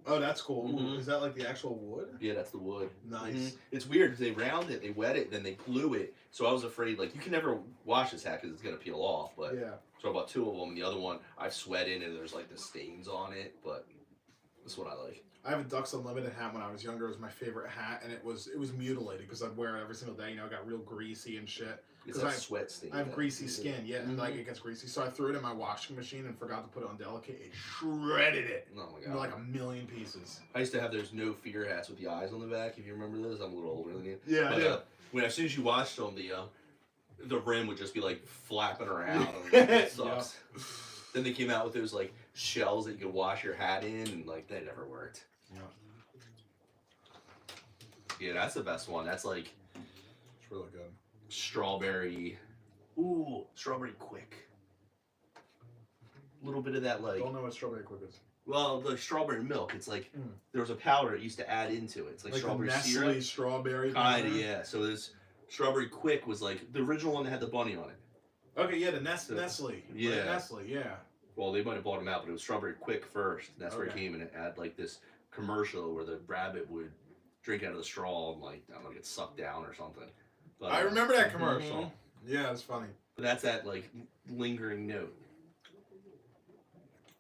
Oh, that's cool. Ooh, is that like the actual wood? Yeah, that's the wood. Nice. It's weird because they round it, they wet it, then they glue it. So I was afraid, like, you can never wash this hat because it's going to peel off. But yeah. So I bought 2 of them. And the other one, I've sweat in and there's like the stains on it. But this one I like. I have a Ducks Unlimited hat when I was younger. It was my favorite hat, and it was mutilated because I'd wear it every single day. You know, it got real greasy and shit. It's that sweat stain. I have greasy skin, yeah, and like it gets greasy. So I threw it in my washing machine and forgot to put it on delicate. It shredded it. Oh my God. Into like a million pieces. I used to have those no fear hats with the eyes on the back. If you remember those, I'm a little older than you. Yeah, but, I do. When as soon as you washed them, the rim would just be like flapping around. It sucks. Yeah. Then they came out with those like shells that you could wash your hat in, and like they never worked. Yeah. Yeah, that's the best one. That's like it's really good. Strawberry. Ooh, strawberry quick. A little bit of that like. Don't know what strawberry quick is. Well, the strawberry milk. It's like there was a powder it used to add into it. It's like strawberry Nestle syrup. Strawberry. Kinda, yeah. So this strawberry quick was like the original one that had the bunny on it. Okay, yeah, the Nestle. Yeah, right, Nestle, yeah. Well, they might have bought them out, but it was strawberry quick first. And that's where it came, and it had like this commercial where the rabbit would drink out of the straw and like I don't know, get sucked down or something. But, I remember that commercial. Yeah, it's funny. But that's that like lingering note.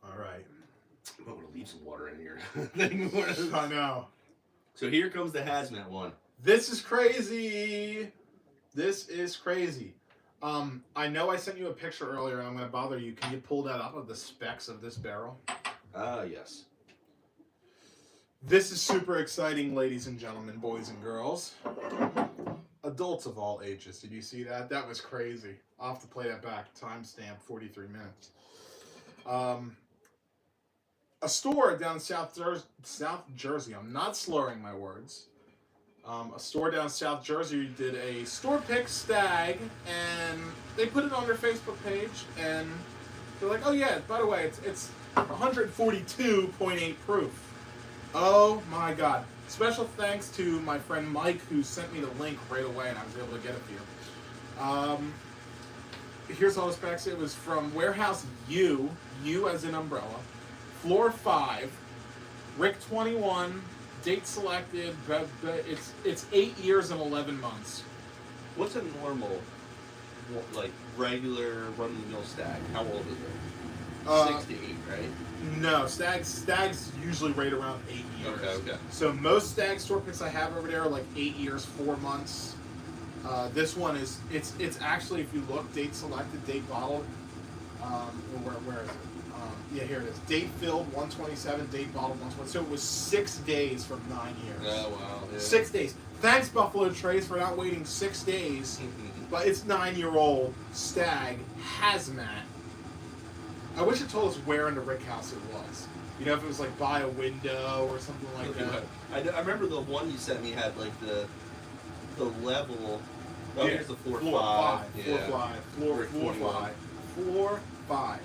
All right. I might want to leave some water in here. I know. So here comes the hazmat one. This is crazy. This is crazy. I know I sent you a picture earlier, and I'm going to bother you. Can you pull that up of the specs of this barrel? Yes. This is super exciting, ladies and gentlemen, boys and girls. Adults of all ages. Did you see that? That was crazy. I'll have to play that back. Timestamp 43 minutes. A store down South Jersey. I'm not slurring my words. A store down South Jersey did a store pick Stagg, and they put it on their Facebook page, and they're like, oh yeah, by the way, it's 142.8 proof. Oh my God. Special thanks to my friend Mike, who sent me the link right away, and I was able to get it for you. Here's all the specs. It was from Warehouse U as in umbrella, floor 5, Rick 21, date selected, it's 8 years and 11 months. What's a normal, like, regular run-of-the-mill Stagg? How old is it? 6 to 8, right? No, Stagg's usually right around 8 years. Okay. So most Stagg store picks I have over there are like 8 years, 4 months. This one is, it's actually, if you look, date selected, date bottled. Where is it? Yeah, here it is. Date filled, 127, date bottled, 120. So it was 6 days from 9 years. Oh, wow. Yeah. 6 days. Thanks, Buffalo Trace, for not waiting 6 days. But it's 9-year-old Stagg Hazmat. I wish it told us where in the Rick house it was. You know, if it was like by a window or something like that. I remember the one you sent me had like the level. Oh, here's the floor 5. Floor 5.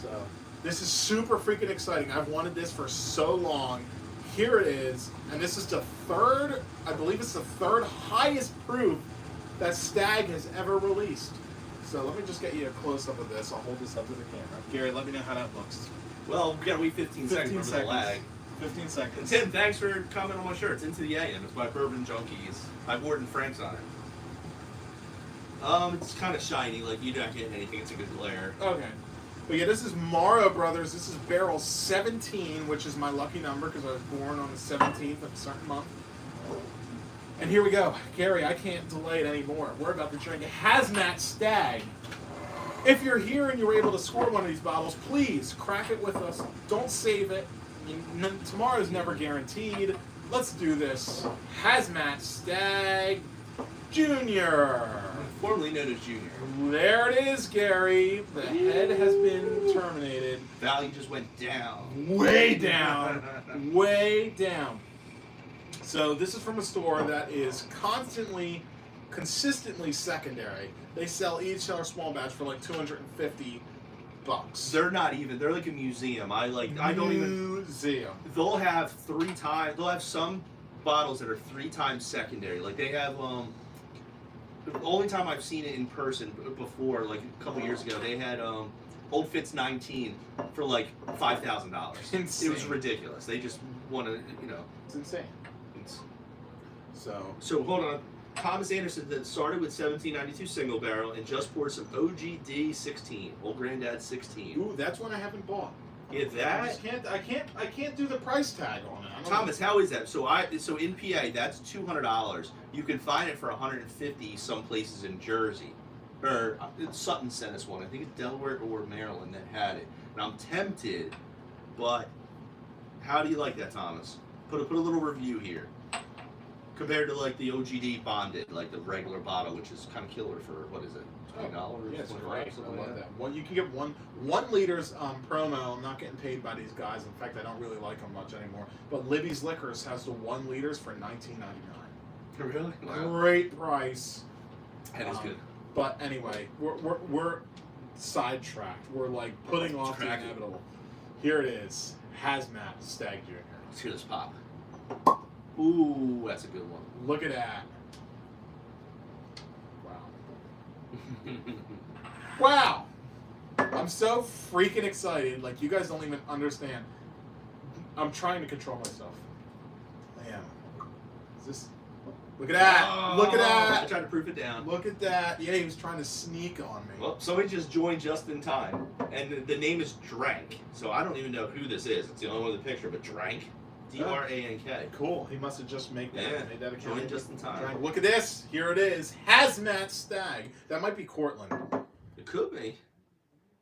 So this is super freaking exciting. I've wanted this for so long. Here it is, and this is the third. I believe it's the third highest proof that Stagg has ever released. So let me just get you a close-up of this. I'll hold this up to the camera. Gary, let me know how that looks. Well, we gotta wait 15 seconds for the lag. 15 seconds. Tim, thanks for commenting on my shirt. It's Into the AM. It's by Bourbon Junkies. I have Warden Franks on it. It's kind of shiny. Like, you're not getting anything. It's a good glare. Okay. But yeah, this is Morrow Brothers. This is barrel 17, which is my lucky number because I was born on the 17th of a certain month. And here we go. Gary, I can't delay it anymore. We're about to drink a Hazmat Stagg. if you're here and you're able to score one of these bottles, please crack it with us. Don't save it. Tomorrow's never guaranteed. Let's do this. Hazmat Stagg Jr. Formerly known as Junior. There it is, Gary. The head has been terminated. Value just went down. Way down. Way down. So this is from a store that is consistently secondary. They sell each seller small batch for like $250. They're not even. They're like a museum. I don't even. Museum. They'll have 3 times. They'll have some bottles that are 3 times secondary. Like they have. The only time I've seen it in person before, like a couple years ago, they had Old Fitz 19 for like $5,000. It was ridiculous. They just want to, It's insane. So hold on. Thomas Anderson that started with 1792 single barrel and just poured some OGD 16, Old Granddad 16. Ooh, that's one I haven't bought. Yeah, that. I can't do the price tag on it. Thomas, how is that? So in PA, that's $200. You can find it for $150 some places in Jersey, or Sutton sent us one. I think it's Delaware or Maryland that had it. And I'm tempted, but how do you like that, Thomas? Put a little review here. Compared to like the OGD bonded, like the regular bottle, which is kind of killer for what is it, $20? Yeah, it's great. I love like that. Well, you can get one liters promo. I'm not getting paid by these guys. In fact, I don't really like them much anymore. But Libby's Liquors has the 1 liters for $19.99. Really? Wow. Great price. That is good. But anyway, we're sidetracked. We're like putting off the inevitable. Here it is, Hazmat Stagg Jr. Let's hear this pop. Ooh, that's a good one. Look at that. Wow. Wow. I'm so freaking excited. Like, you guys don't even understand. I'm trying to control myself. I am. Is this... Look at that. Oh, Look at that. I tried to proof it down. Look at that. Yeah, he was trying to sneak on me. Well, somebody just joined just in time. And the name is Drank. So I don't even know who this is. It's the only one with the picture, but Drank. D-R-A-N-K. Cool. He must have just made that account. Joined just in time. Look at this. Here it is. Hazmat Stagg. That might be Cortland. It could be.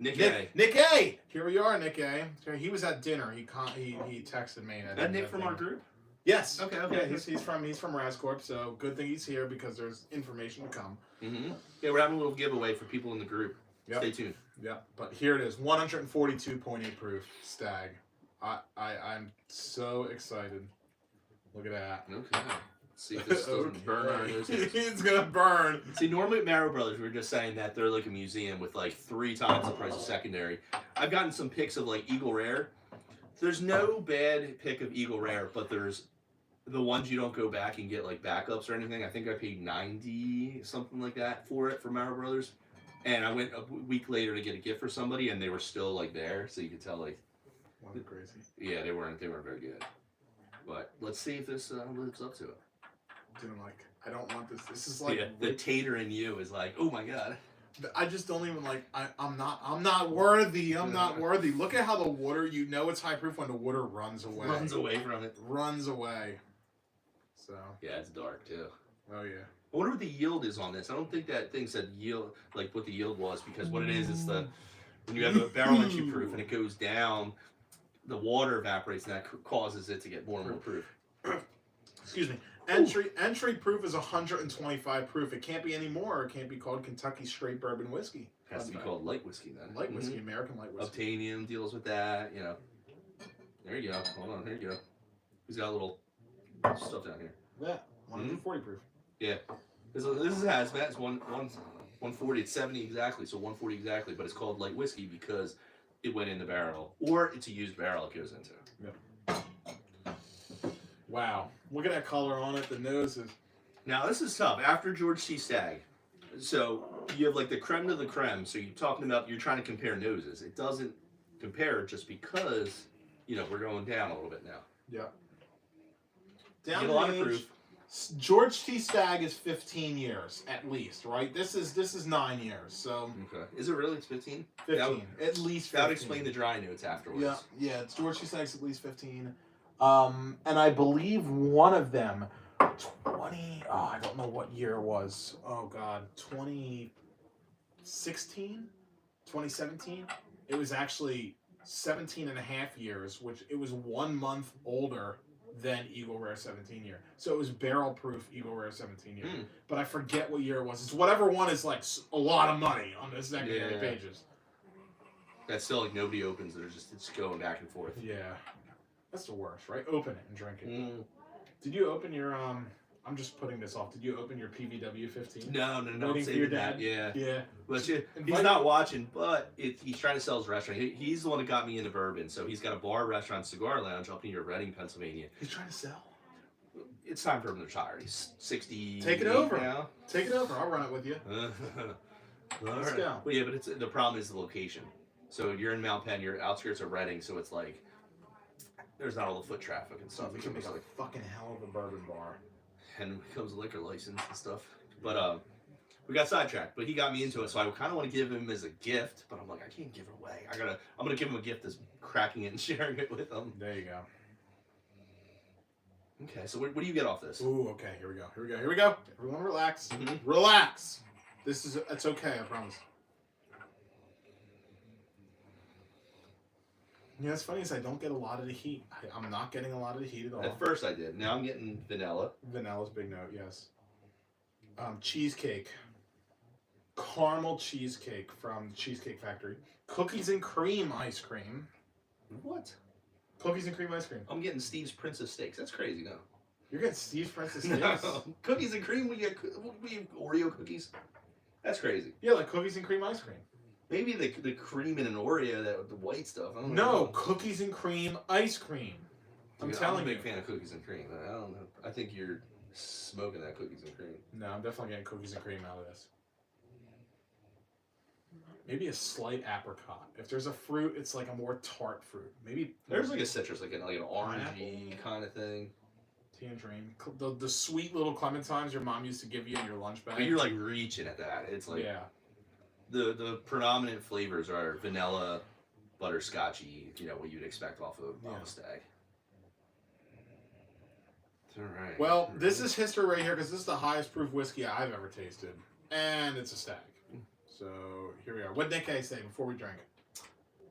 Nick A. Nick A. Here we are, Nick A. He was at dinner. He texted me. That Nick from our group? Yes. Okay. Yeah, he's from Rascorp, so good thing he's here because there's information to come. Mm-hmm. Yeah, we're having a little giveaway for people in the group. Yep. Stay tuned. Yeah, but here it is, 142.8 proof Stagg. I'm so excited. Look at that. Okay. Let's see if this doesn't burn our noses. It's gonna burn. See, normally at Marrow Brothers, we were just saying that they're like a museum with like 3 times the price of secondary. I've gotten some pics of like Eagle Rare. There's no bad pick of Eagle Rare, but there's the ones you don't go back and get like backups or anything. I think I paid $90 something like that for it for Marrow Brothers, and I went a week later to get a gift for somebody, and they were still like there, so you could tell like. Crazy. Yeah, they weren't very good. But let's see if this lives up to it. Dude, I'm like, I don't want this. This is like the tater in you is like, oh my god. I just don't even like. I'm not worthy. I'm not worthy. Look at how the water. You know it's high proof when the water runs away. Runs away from it. Runs away. So. Yeah, it's dark too. Oh yeah. I wonder what the yield is on this. I don't think that thing said yield, like what the yield was, because what it is the when you have a barrel entry proof and it goes down. The water evaporates and that causes it to get more and more proof. Excuse me. Entry proof is 125 proof. It can't be any more. It can't be called Kentucky Straight Bourbon Whiskey. It has to be called light whiskey then. Light whiskey, American light whiskey. Obtainium deals with that, There you go. Hold on, here you go. He's got a little stuff down here. Yeah, 140 proof. Yeah. This is Hazmat. It's 140. It's 70 exactly, so 140 exactly, but it's called light whiskey because it went in the barrel, or it's a used barrel it goes into. Yep. Wow. Look at that color on it. The nose is... Now, this is tough. After George T. Stagg, so you have like the creme de la creme, so you're trying to compare noses. It doesn't compare just because, we're going down a little bit now. Yeah. Down you get a lot of proof. George T. Stagg is 15 years at least, right? This is 9 years. So okay, is it really? It's 15. 15 at least. 15. That would explain the dry notes afterwards. Yeah. It's George T. Stagg's at least 15. And I believe one of them, 20. Oh, I don't know what year it was. Oh God, 2016. 2017, it was actually 17 and a half years, which it was 1 month older than Eagle Rare 17 year. So it was barrel proof Eagle Rare 17 year. But I forget what year it was. It's whatever one is like a lot of money on the secondary pages. That's still like nobody opens. It's going back and forth. Yeah. That's the worst, right? Open it and drink it. Did you open your I'm just putting this off. Did you open your PVW 15? No. Waiting for your dad? Yeah. Yeah. But he's not watching, but he's trying to sell his restaurant. He's the one that got me into bourbon. So he's got a bar, restaurant, cigar lounge up near Reading, Pennsylvania. He's trying to sell. It's time for him to retire. He's 60. Take it over now. Take it over. I'll run it with you. Let's go. Well, yeah, but the problem is the location. So you're in Mount Penn, you're outskirts of Reading, so it's like there's not all the foot traffic and stuff. We can make a fucking hell of a bourbon bar. And it comes a liquor license and stuff. But we got sidetracked. But he got me into it, so I kind of want to give him as a gift. But I'm like, I can't give it away. I'm gonna give him a gift that's cracking it and sharing it with him. There you go. Okay, so what do you get off this? Ooh, okay, here we go. Everyone relax. Relax. It's okay, I promise. Yeah, it's funny is I don't get a lot of the heat. I'm not getting a lot of the heat at all. At first I did. Now I'm getting vanilla. Vanilla's big note, yes. Cheesecake. Caramel cheesecake from the Cheesecake Factory. Cookies and cream ice cream. What? Cookies and cream ice cream. I'm getting Steve's Princess Steaks. That's crazy, no. You're getting Steve's Princess Steaks? No. Cookies and cream? We get Oreo cookies? That's crazy. Yeah, like cookies and cream ice cream. Maybe the cream in an Oreo, the white stuff. I don't know. know. Cookies and cream ice cream. I'm telling you. I'm a big fan of cookies and cream. I don't know. I think you're smoking that cookies and cream. No, I'm definitely getting cookies and cream out of this. Maybe a slight apricot. If there's a fruit, it's like a more tart fruit. Maybe there's like a citrus, like an orangey kind of thing. Tangerine. The sweet little clementines your mom used to give you in your lunch bag. But you're like reaching at that. It's like the predominant flavors are vanilla, butterscotchy. You know what you'd expect off of a Stagg. All right. Well, this is history right here because this is the highest proof whiskey I've ever tasted, and it's a Stagg. So here we are. What did Nick say before we drank?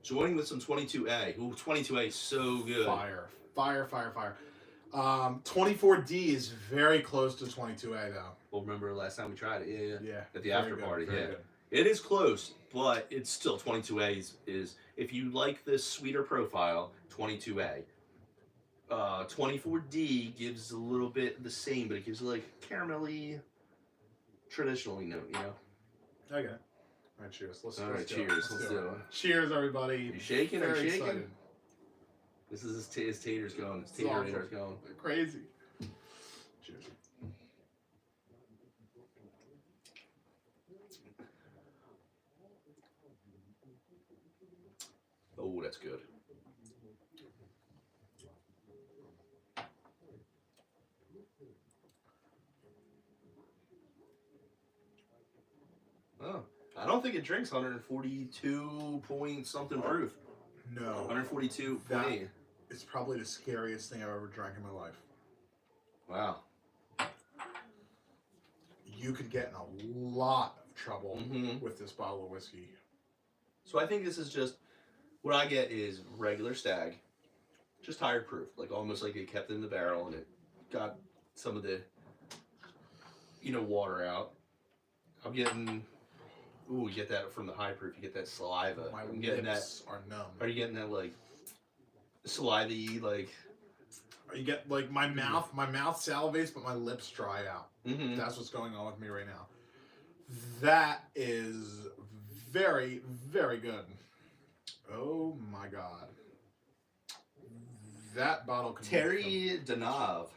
Joining with some 22A. Ooh, 22A is so good. Fire. 24D is very close to 22A though. Well, remember last time we tried it? Yeah. At the very after good, party. very Yeah. Good. It is close, but it's still 22A is if you like this sweeter profile, 22A. 24D gives a little bit the same, but it gives like caramelly, traditionally note, you know. Okay. All right, cheers. Let's do it. Cheers, everybody. You shaking or shaking? Excited. This is his taters going. His tater radar's going. They're crazy. Cheers. Oh, that's good. Oh, I don't think it drinks 142 point something proof. No. 142.8. It's probably the scariest thing I've ever drank in my life. Wow. You could get in a lot of trouble with this bottle of whiskey. So I think this is just, what I get is regular Stagg, just higher proof, like almost like it kept it in the barrel and it got some of the, water out. I'm getting, you get that from the high proof, you get that saliva. I'm getting lips are numb. Are you getting that like saliva-y, like? You get like my mouth salivates, but my lips dry out. That's what's going on with me right now. That is very, very good. Oh my god. That bottle can Terry Donovan.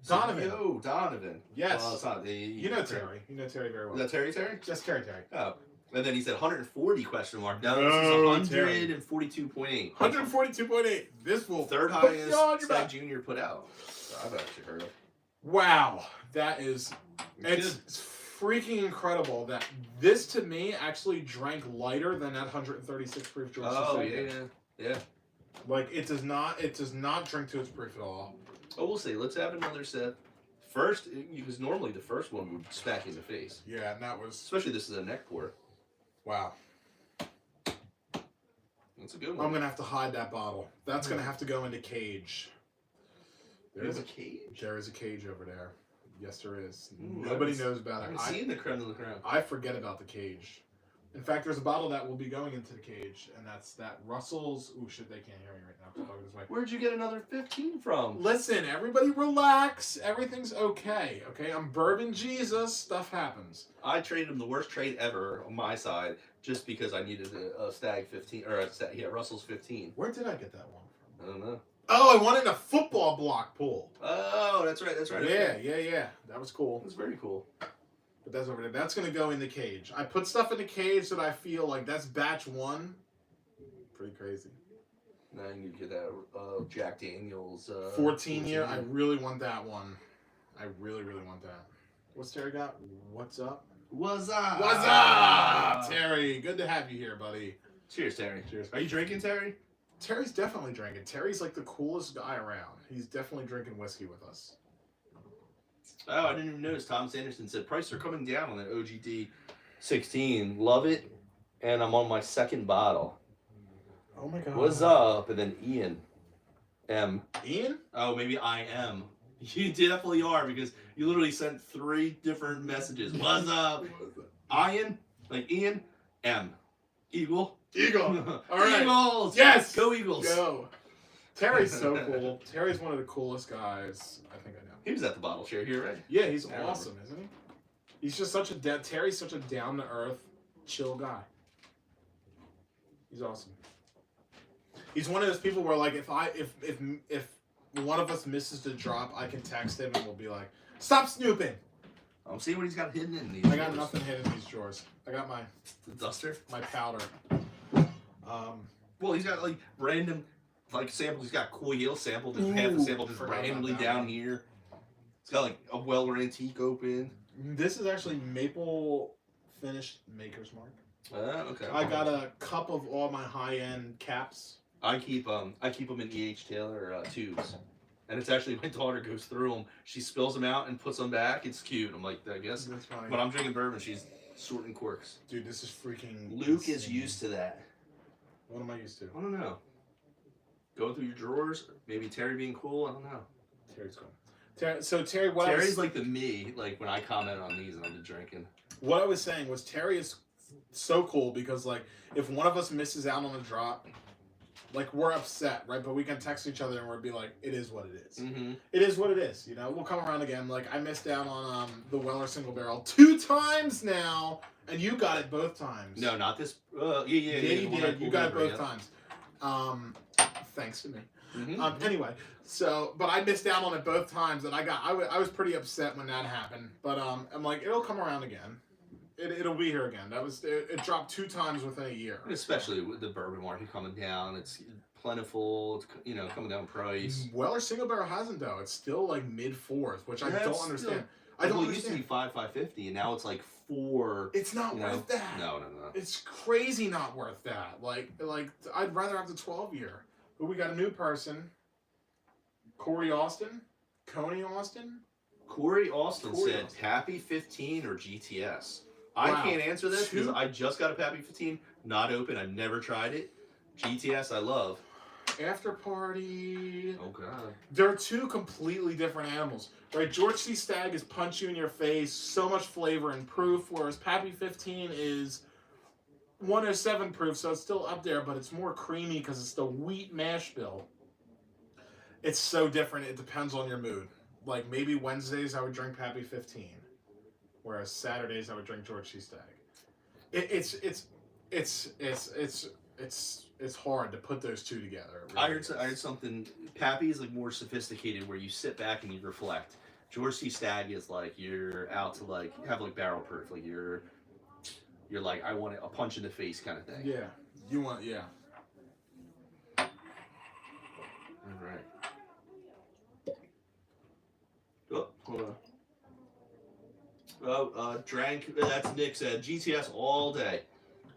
Donovan. Donovan. Yes. Well, it's not the, you know Terry. You know Terry very well. Is that Terry? Just Terry. Oh. And then he said 140 question mark. Now this is 142.8. 142.8. This will third highest Stagg Junior put out. I've actually heard of. Wow. That is it's freaking incredible that this to me actually drank lighter than that 136 proof George. Oh yeah. Like it does not drink to its proof at all. Oh, we'll see. Let's have another sip. First, because normally the first one would smack you in the face. Yeah, and that was especially this is a neck pour. Wow. That's a good I'm one. gonna have to hide that bottle. That's gonna have to go into cage. There's a cage. There is a cage over there. Yes, there is. Ooh, Nobody knows about I it. haven't seen the creme de la creme. I forget about the cage. In fact, there's a bottle that will be going into the cage, and that's that Russell's. Ooh, shit, they can't hear me right now. I'm talking this way. Where'd you get another 15 from? Listen, everybody relax. Everything's okay. Okay, I'm Bourbon Jesus. Stuff happens. I traded him the worst trade ever on my side just because I needed a Stagg 15 or Russell's 15. Where did I get that one from? I don't know. Oh, I wanted a football block pull. Oh, that's right. Yeah. That was cool. That's very cool. But that's over there. That's gonna go in the cage. I put stuff in the cage that I feel like that's batch 1. Pretty crazy. Now you get that Jack Daniels 14 year. I really want that one. I really want that. What's Terry got? What's up? What's up? What's up, Terry? Good to have you here, buddy. Cheers, Terry. Cheers. Are you drinking, Terry? Terry's definitely drinking. Terry's like the coolest guy around. He's definitely drinking whiskey with us. Oh, I didn't even notice. Thomas Anderson said prices are coming down on that OGD 16. Love it, and I'm on my second bottle. Oh my god. What's up? And then Ian M. Ian? Oh, maybe I am. You definitely are because you literally sent 3 different messages. What's up? Ian, like Ian M. Eagle. Eagle. All right. Eagles. Yes. Go Eagles. Go. Terry's so cool. Terry's one of the coolest guys I think I know. He was at the bottle share here, right? Yeah, he's I awesome, isn't he? He's just such a Terry's such a down to earth, chill guy. He's awesome. He's one of those people where like if one of us misses the drop, I can text him and we'll be like, "Stop snooping." I'm seeing what he's got hidden in these. I got drawers. nothing hidden in these drawers. I got The duster. my powder. Well, he's got like random like samples. He's got Coil sampled and half a Ooh, sample just forgot about randomly that down one. here. It's got like a Weller antique open. This is actually maple finished Maker's Mark. Okay. I got a cup of all my high end caps. I keep them in E.H. Taylor tubes, and it's actually my daughter goes through them. She spills them out and puts them back. It's cute. I'm like, I guess. That's funny. When I'm drinking bourbon, she's sorting corks. Dude, this is freaking. Luke is insane. used to that. What am I used to? I don't know. Going through your drawers, maybe Terry being cool. I don't know. Terry's cool. So Terry, Terry's like the me, like when I comment on these and I'm drinking. what I was saying was Terry is so cool because like if one of us misses out on a drop, like we're upset, right? But we can text each other and we'll be like, it is what it is. Mm-hmm. It is what it is. You know, we'll come around again. Like I missed out on the Weller single barrel 2 times now, and you got it both times. No, not this. Yeah, You the one I did. You pulled got it over, both yeah. times. Thanks to me. Mm-hmm. Anyway, so but I missed out on it both times, and I was pretty upset when that happened. But I'm like, it'll come around again. It'll be here again. It dropped 2 times within a year. Especially with the bourbon market coming down, it's plentiful. It's coming down in price. Weller single barrel hasn't though. It's still like mid 4s, which I Yeah, don't it's understand. still- I don't Well, it used to be understand. $5.50, and now it's like $4. It's not you know? worth that. No. It's crazy not worth that. Like I'd rather have the 12 year. But we got a new person. Corey Austin, Coney Austin. Corey Austin Corey said Austin. Pappy 15 or GTS. Wow. I can't answer this because 2? I just got a Pappy 15, not open. I've never tried it. GTS, I love. After Party. Oh God. They're 2 completely different animals, right? George C. Stagg is punch you in your face, so much flavor and proof, whereas Pappy 15 is 107 proof, so it's still up there, but it's more creamy because it's the wheat mash bill. It's so different. It depends on your mood. Like maybe Wednesdays I would drink Pappy 15, whereas Saturdays I would drink George C. Stagg. It's hard to put those 2 together. It I really heard is. something. Pappy is like more sophisticated, where you sit back and you reflect. George C. Stagg is like you're out to like have like barrel proof, like you're like I want a punch in the face kind of thing. Yeah, you want All right. Oh, hold on. Oh, drank. That's Nick said GTS all day,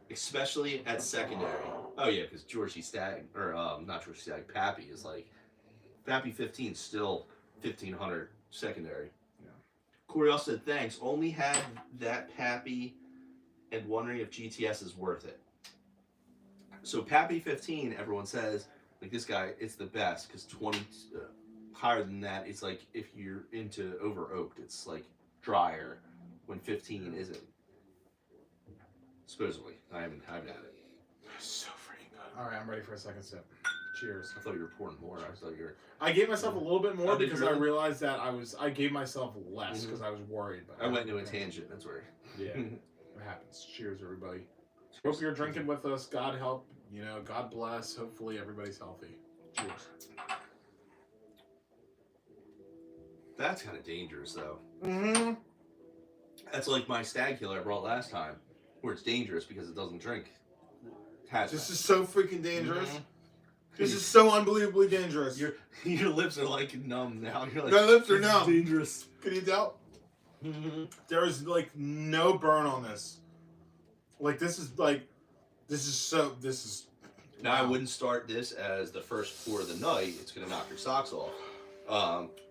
especially at secondary. Oh yeah, because George C. Stagg or not George C. Stagg, Pappy is like Pappy 15 still 1500 secondary. Yeah. Corey also said thanks. Only had that Pappy, and wondering if GTS is worth it. So Pappy 15, everyone says, like this guy, it's the best because 20 higher than that, it's like if you're into over oaked, it's like drier when 15 isn't. Supposedly, I haven't had it. So freaking good. All right, I'm ready for a second sip. Cheers. I thought you were pouring more. I thought you were. I gave myself a little bit more Oh, did you because I really? realized that I gave myself less because I was worried. But I went into a tangent. That's where. Yeah, it happens. Cheers, everybody. Hope you're drinking with us. God help. You know, God bless. Hopefully, everybody's healthy. Cheers. That's kind of dangerous, though. Mm-hmm. That's like my Stagg killer I brought last time, where it's dangerous because it doesn't drink. Hazmat. This is so freaking dangerous. Mhm. This is so unbelievably dangerous. Your lips are like numb now. You're like, My lips are "This is numb." dangerous. Can you tell? There is like no burn on this. Like this is. Now I wouldn't start this as the first pour of the night. It's gonna knock your socks off.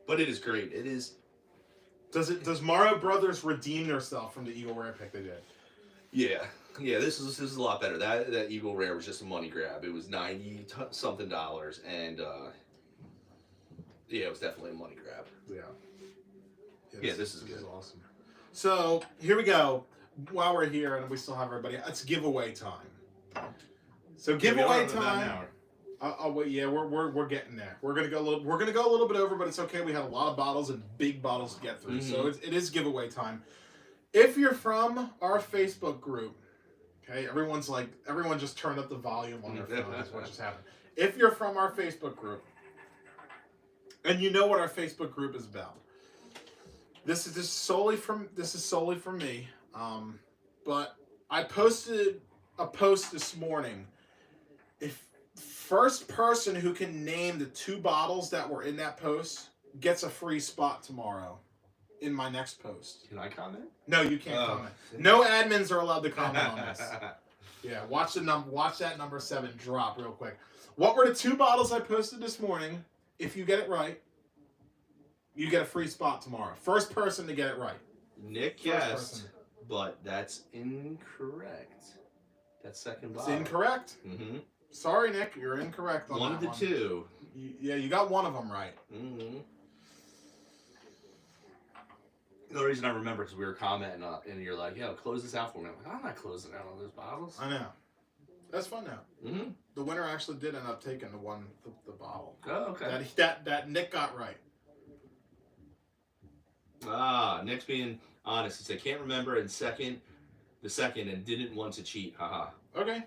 But it is great. It is. Does Mario Brothers redeem themselves from the Eagle Rare pick they did? Yeah. This is a lot better. That Eagle Rare was just a money grab. It was $90-something, and yeah, it was definitely a money grab. Yeah. This is good. Awesome. So here we go. While we're here and we still have everybody, it's giveaway time. So giveaway time. Oh wait, yeah, we're getting there. We're gonna go a little bit over, but it's okay. We have a lot of bottles and big bottles to get through, so it is giveaway time. If you're from our Facebook group, okay, everyone just turned up the volume on their phone. That's what just happened. If you're from our Facebook group, and you know what our Facebook group is about, this is solely from me. But I posted a post this morning. If first person who can name the 2 bottles that were in that post gets a free spot tomorrow in my next post. Can I comment? No, you can't comment. No admins are allowed to comment on this. Yeah, watch that number 7 drop real quick. What were the 2 bottles I posted this morning? If you get it right, you get a free spot tomorrow. First person to get it right. Nick guessed, but that's incorrect. That second bottle. It's incorrect. Mm-hmm. Sorry, Nick, you're incorrect on one of that the 2. You got one of them right. Mm-hmm. The reason I remember because we were commenting and you're like, "Yo, close this out for me." I'm like, "I'm not closing out all those bottles." I know. That's fun now. Mm-hmm. The winner actually did end up taking the bottle. Oh, okay. That Nick got right. Nick's being honest. He said, "Can't remember the second, and didn't want to cheat." Haha. Okay.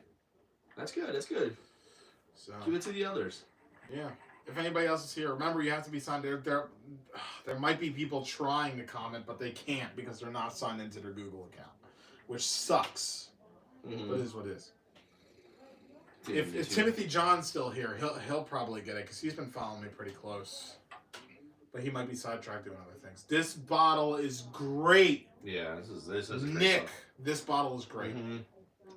That's good. That's good. So give it to the others. Yeah. If anybody else is here, remember you have to be signed. There might be people trying to comment, but they can't because they're not signed into their Google account, which sucks. Mm-hmm. But it is what it is. If Timothy John's still here, he'll probably get it because he's been following me pretty close. But he might be sidetracked doing other things. This bottle is great. Yeah, this is a great Nick, bottle. This bottle is great. Mm-hmm.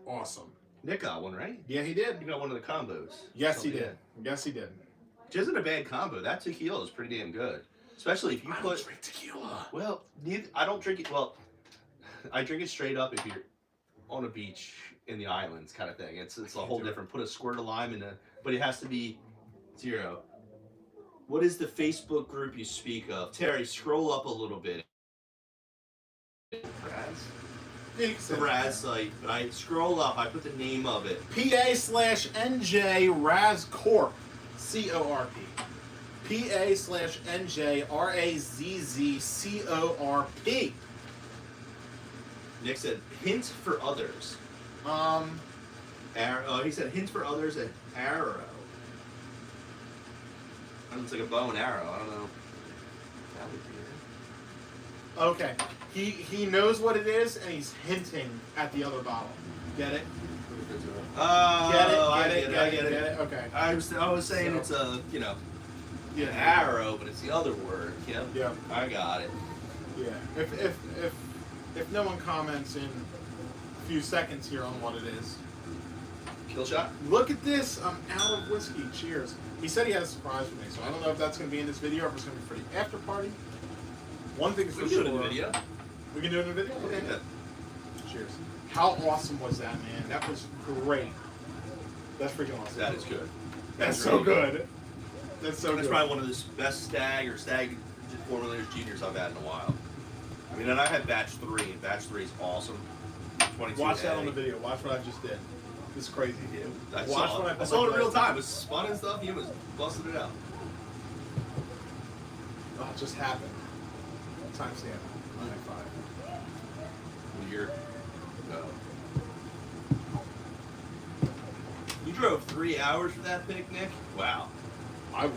Awesome. Nick got one, right? Yeah, he did. He got one of the combos. Yes, he did. Yes, he did. Which isn't a bad combo. That tequila is pretty damn good. Especially if you I don't drink tequila. Well, I don't drink it. Well, I drink it straight up if you're on a beach in the islands kind of thing. It's a whole different. Put a squirt of lime in it, but it has to be 0. What is the Facebook group you speak of? Terry, scroll up a little bit. The Raz site, but I scroll up. I put the name of it. PA/NJ Raz Corp. CORP. PA/NJ RAZZCORP. Nick said hint for others. He said hints for others and arrow. That looks like a bow and arrow. I don't know. That would be it. Okay. He knows what it is and he's hinting at the other bottle. Get it? Oh, I get it. Okay. I was saying it's a an arrow, but it's the other word. Yep. Yeah. I got it. Yeah. If no one comments in a few seconds here on what it is. Kill shot. Look at this. I'm out of whiskey. Cheers. He said he had a surprise for me, so I don't know if that's going to be in this video or if it's going to be for the after party. One thing is for sure. We can do it in the video. We can do it in the video? Okay. Yeah. Cheers. How awesome was that, man? That was great. That's freaking awesome. That is good. That's so really good. That's so That's good. probably one of the best Stagg formulators juniors I've had in a while. I mean, and I had batch 3, and batch 3 is awesome. 22 Watch that on the video. Watch what I just did. This is crazy. Yeah, I Watch saw it in real time. It was spun and stuff. He was busting it out. Oh, it just happened. Timestamp. 9:05. Weird. You drove 3 hours for that picnic? Wow. I would.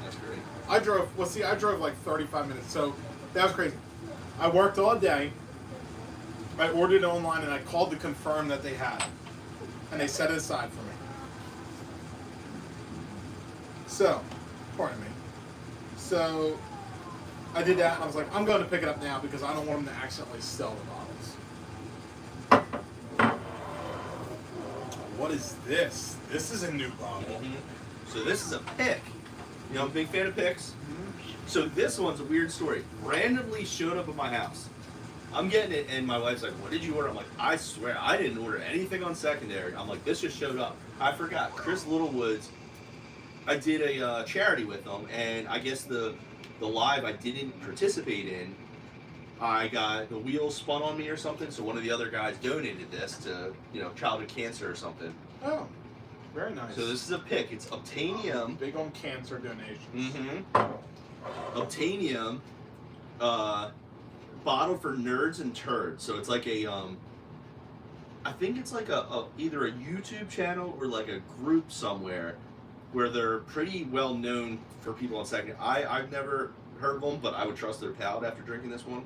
That's great. I drove. Well, see, I drove like 35 minutes. So that was crazy. I worked all day. I ordered it online and I called to confirm that they had it. And they set it aside for me. So, pardon me. So, I did that and I was like, I'm going to pick it up now because I don't want them to accidentally sell the bottles. What is this? This is a new bottle. Mm-hmm. So this is a pick. You know, I'm a big fan of picks. Mm-hmm. So this one's a weird story. Randomly showed up at my house. I'm getting it, and my wife's like, "What did you order?" I'm like, "I swear, I didn't order anything on secondary." I'm like, "This just showed up." I forgot. Chris Littlewoods. I did a charity with them, and I guess the live I didn't participate in. I got the wheels spun on me or something, so one of the other guys donated this to, childhood cancer or something. Oh, very nice. So this is a pick. It's Obtainium. Big on cancer donations. Mm-hmm. Obtainium, bottle for nerds and turds. So it's like a, I think it's like either a YouTube channel or like a group somewhere where they're pretty well known for people on second. I've never heard of them, but I would trust their palate after drinking this one.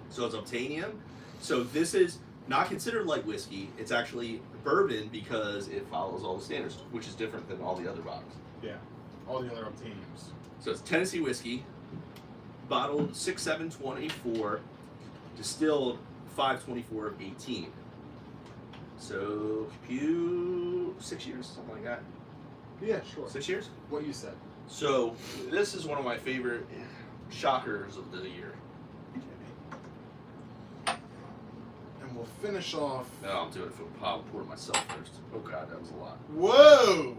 So it's Obtainium. So this is not considered light whiskey. It's actually bourbon because it follows all the standards, which is different than all the other bottles. Yeah, all the other Obtainiums. So it's Tennessee whiskey, bottled 6/7/24, distilled 5/24 of 18. So 6 years, something like that. Yeah, sure. 6 years. What you said. So this is one of my favorite shockers of the year. And we'll finish off. No, I'm doing it for I'll pour myself first. Oh god, that was a lot. Whoa!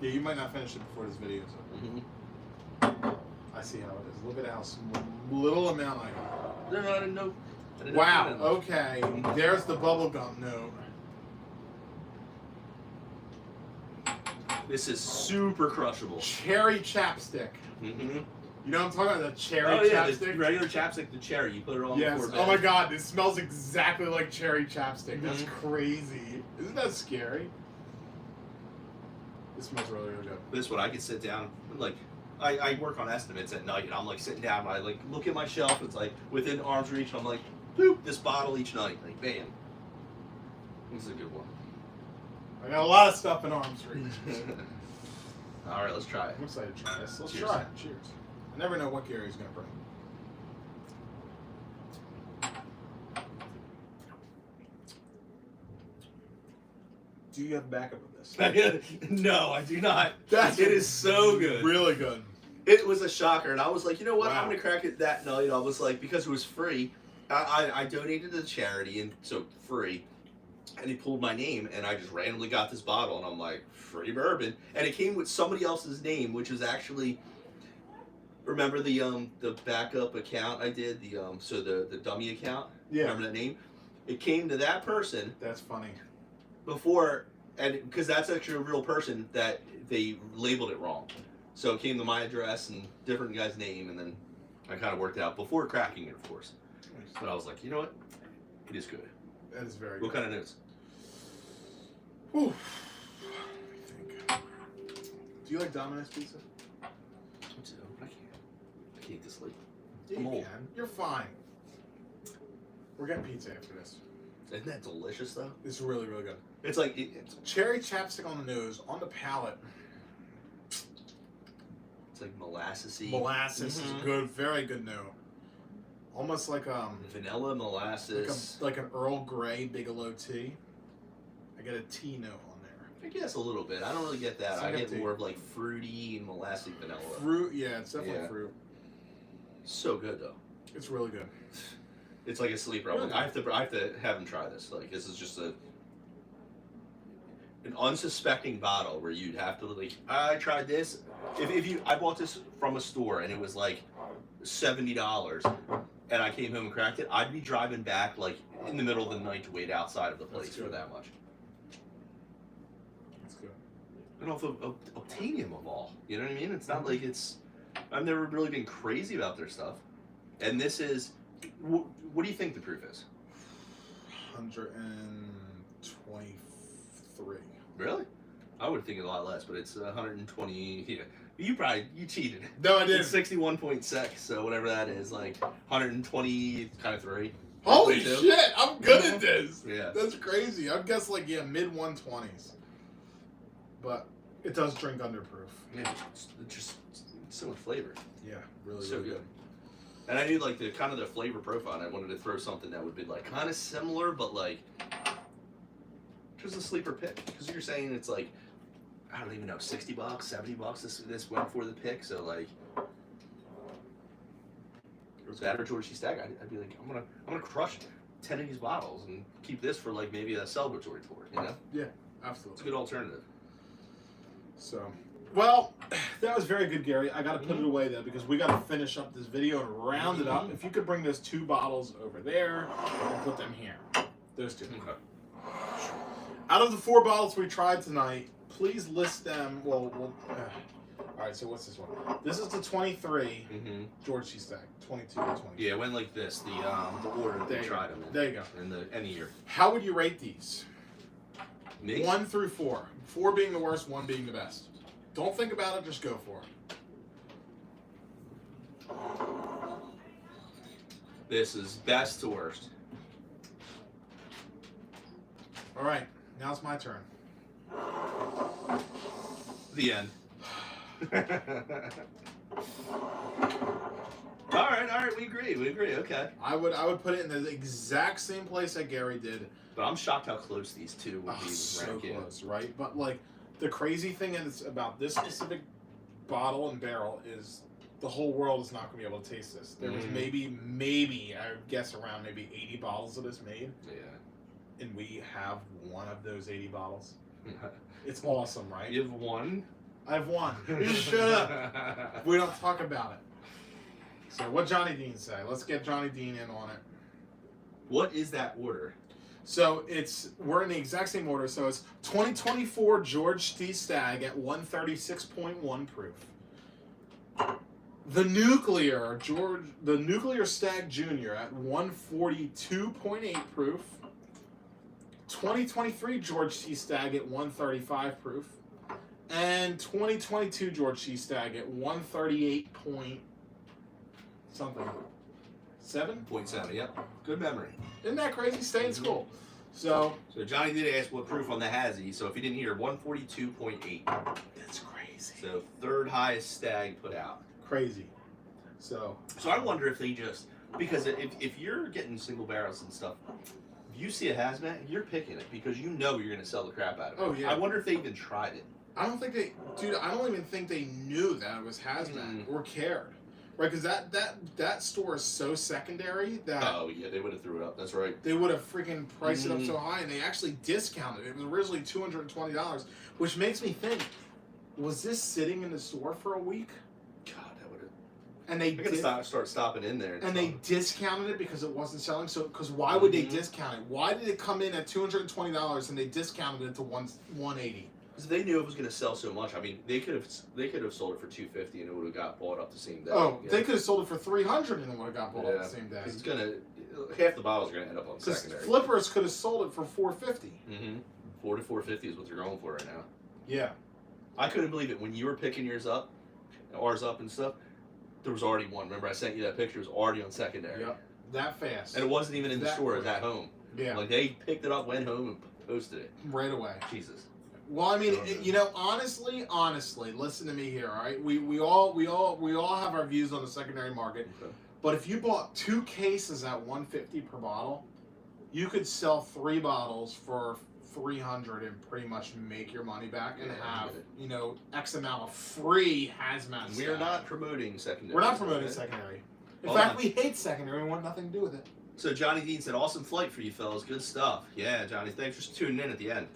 Yeah, you might not finish it before this video's over. Mm-hmm. I see how it is. Look at how little amount I got. No, I didn't know. Wow, okay. There's the bubblegum note. This is super crushable. Cherry chapstick. Mm-hmm. You know what I'm talking about? The cherry chapstick? The regular chapstick, the cherry. You put it on yes. before bed. Oh my god, this smells exactly like cherry chapstick. Mm-hmm. That's crazy. Isn't that scary? This smells really, really good. This one, I could sit down, like, I work on estimates at night, and I'm like sitting down, and I like look at my shelf, it's like within arm's reach, and I'm like, boop, this bottle each night. Like, bam. This is a good one. I got a lot of stuff in arm's reach. Alright, let's try it. I'm excited to try this. Let's Cheers. try it. Cheers. I never know what Gary's going to bring. Do you have backup of this? No, I do not. It is so good. Really good. It was a shocker, and I was like, you know what? Wow. I'm gonna crack it that night. I was like, because it was free, I donated to the charity, and so free. And he pulled my name, and I just randomly got this bottle, and I'm like, free bourbon, and it came with somebody else's name, which is actually. Remember the backup account I did, the dummy account? Yeah. Remember that name? It came to that person That's funny. before, and because that's actually a real person that they labeled it wrong. So it came to my address and different guy's name, and then I kind of worked out before cracking it, of course. But I was like, you know what? It is good. That is very What good. kind of notes? Whew. Let me think. Do you like Domino's pizza? I can't eat this late. Yeah, I'm you old. can. You're fine. We're getting pizza after this. Isn't that delicious, though? It's really, really good. It's like... It's Cherry chapstick on the nose, on the palate. It's like molasses-y. Molasses is good, very good note. Almost like vanilla molasses. like an Earl Grey Bigelow tea. I get a tea note on there. I guess a little bit. I don't really get that. It's I like a get tea. more of like fruity and molassy vanilla. Fruit, yeah, it's definitely Yeah. fruit. So good though. It's really good. It's like a sleeper. I'm like, I have to have him try this. Like this is just a. unsuspecting bottle where you'd have to like, I tried this. I bought this from a store and it was like $70, and I came home and cracked it, I'd be driving back like in the middle of the night to wait outside of the place for that much. That's good. And also obtainium of all. You know what I mean? It's not like it's. I've never really been crazy about their stuff. And this is. What do you think the proof is? 123. Really? I would think a lot less, but it's 120. Yeah. You cheated. No, I didn't. It's 61.6, so whatever that is, like 120, kind of 3. Holy shit! I'm good at this. Yeah. That's crazy. I'd guess like mid 120s. But it does drink under proof. Yeah, it's just so much flavor. Yeah, really, So really good. And I knew like the kind of the flavor profile, and I wanted to throw something that would be like kind of similar, but like just a sleeper pick. Because you're saying it's like, I don't even know, $60, $70. This went for the pick, so like, it was that or George T. Stagg. I'd be like, I'm gonna crush 10 of these bottles and keep this for like maybe a celebratory tour, you know? Yeah, absolutely. It's a good alternative. So, well, that was very good, Gary. I got to put it away though because we got to finish up this video and round it up. If you could bring those 2 bottles over there and put them here, those 2. Okay. Out of the 4 bottles we tried tonight, please list them. Well, all right. So what's this one? This is the 23 George T. Stagg. 22 and 20. Yeah, it went like this. The order that they tried them in. There you go. In any year. How would you rate these? Me? 1 through 4. 4 being the worst, 1 being the best. Don't think about it. Just go for it. This is best to worst. All right. Now it's my turn. The end. All right, we agree. Okay. I would put it in the exact same place that Gary did. But I'm shocked how close these 2 would be. So ranking. close, right? But like the crazy thing is about this specific bottle and barrel is the whole world is not going to be able to taste this. There was maybe I would guess around maybe 80 bottles of this made. Yeah. And we have 1 of those 80 bottles. It's awesome, right? You have 1. I have 1. You just shut up. We don't talk about it. So what Johnny Dean say? Let's get Johnny Dean in on it. What is that order? So we're in the exact same order. So it's 2024 George T. Stagg at 136.1 proof. The Nuclear Stagg Jr. at 142.8 proof. 2023 George T. Stagg at 135 proof. And 2022 George T. Stagg at 138 point something. 7? 0.7, yep. Good memory. Isn't that crazy? Stay in school. So Johnny did ask what proof on the Hazzy, so if you didn't hear, 142.8. that's crazy. So 3rd highest Stagg put out. Crazy. So I wonder if they just, because if you're getting single barrels and stuff, if you see a Hazmat, you're picking it because you know you're going to sell the crap out of it. Oh, yeah. I wonder if they even tried it. I don't even think they knew that it was Hazmat or cared. Right, because that store is so secondary that Oh yeah, they would have threw it up. That's right. they would have freaking priced it up so high, and they actually discounted it. It was originally $220, which makes me think, was this sitting in the store for a week? God, that would have. And they Start stopping in there. and they discounted it because it wasn't selling. So, because why would they discount it? Why did it come in at $220 and they discounted it to $180? Because they knew it was going to sell so much. I mean, they could have sold it for $250 and it would have got bought up the same day. Oh, they could have sold it for $300 and it would have got bought up the same day. It's half the bottles are gonna end up on Because secondary. Flippers could have sold it for $450. $4 to $450 is what they're going for right now. Yeah. I couldn't believe it when you were picking ours up and stuff. There was already one. Remember, I sent you that picture. It was already on secondary. Yep. That fast. And it wasn't even in the store. It was at home. Yeah. Like they picked it up, went home, and posted it. Right away. Jesus. Well, I mean, honestly, listen to me here, all right? We all have our views on the secondary market. Okay. But if you bought 2 cases at $150 per bottle, you could sell 3 bottles for $300 and pretty much make your money back and have X amount of free Hazmat. We are not promoting secondary. We're not promoting secondary. In fact, we hate secondary. We want nothing to do with it. So Johnny Dean said, "Awesome flight for you fellas. Good stuff." Yeah, Johnny. Thanks for tuning in at the end.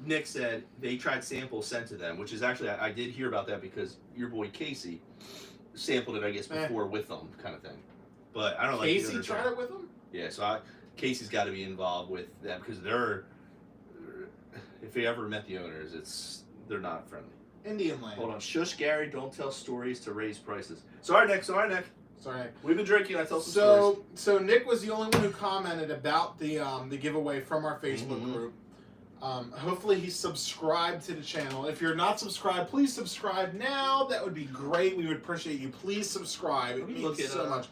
Nick said they tried samples sent to them, which is actually I did hear about that because your boy Casey sampled it, I guess, before with them, kind of thing. But I don't know. Casey tried it with them. Yeah, so Casey's got to be involved with them because they're. If you ever met the owners, they're not friendly. Indian land. Hold on, shush, Gary. Don't tell stories to raise prices. Sorry, Nick. Sorry. We've been drinking. I tell some stories. So Nick was the only one who commented about the giveaway from our Facebook group. Hopefully he subscribed to the channel. If you're not subscribed, please subscribe now. That would be great. We would appreciate you. Please subscribe. It means so much.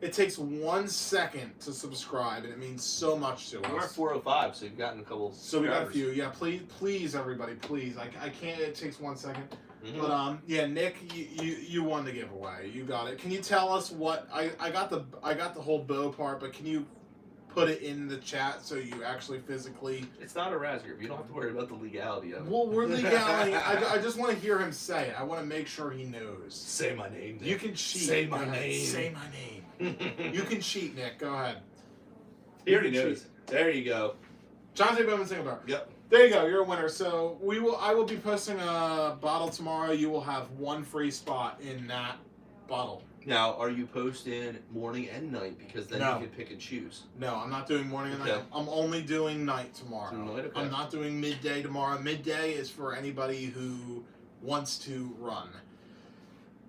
It takes 1 second to subscribe, and it means so much to us. We're at 405, so you've gotten a couple. So we got a few. Yeah, please, everybody, please. I can't. It takes 1 second. But yeah, Nick, you won the giveaway. You got it. Can you tell us what I got the whole bow part, but can you put it in the chat so you actually physically? It's not a Raspberry. You don't have to worry about the legality of it. Well, we're legality. I just want to hear him say it. I want to make sure he knows. Say my name, Nick. You can cheat. Say my name. Say my name. You can cheat, Nick. Go ahead. He already knows. There you go. John J. Bowman single bar. Yep. There you go. You're a winner. So I will be posting a bottle tomorrow. You will have one free spot in that bottle. Now, are you posting morning and night? Because then you can pick and choose. No, I'm not doing morning and night. I'm only doing night tomorrow. Okay. I'm not doing midday tomorrow. Midday is for anybody who wants to run.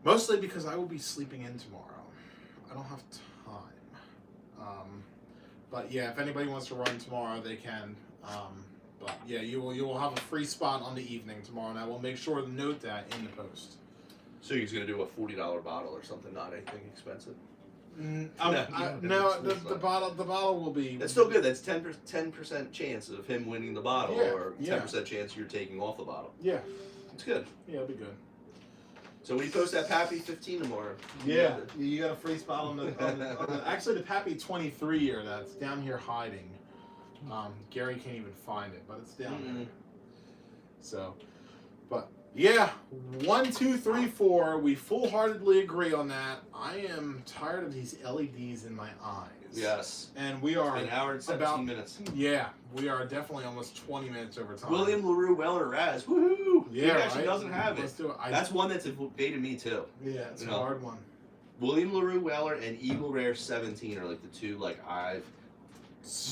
Mostly because I will be sleeping in tomorrow. I don't have time. But yeah, if anybody wants to run tomorrow, they can. But yeah, you will have a free spot on the evening tomorrow, and I will make sure to note that in the post. So you're gonna do a $40 bottle or something, not anything expensive. No, the bottle will be. That's still good. That's 10% chance of him winning the bottle, or 10% chance you're taking off the bottle. Yeah, it's good. Yeah, it'll be good. So we post that Pappy 15 tomorrow. Yeah, you got a free spot on the actually the Pappy 23 year that's down here hiding. Gary can't even find it, but it's down there. So, but yeah, 1, 2, 3, 4. We full-heartedly agree on that. I am tired of these LEDs in my eyes. Yes. And we are an hour and 17 minutes. Yeah, we are definitely almost 20 minutes over time. William LaRue Weller Raz. Woohoo! Yeah, he actually doesn't have it. Let's do it. That's one that's evaded me too. Yeah, it's a hard one. William LaRue Weller and Eagle Rare 17 are like the two I've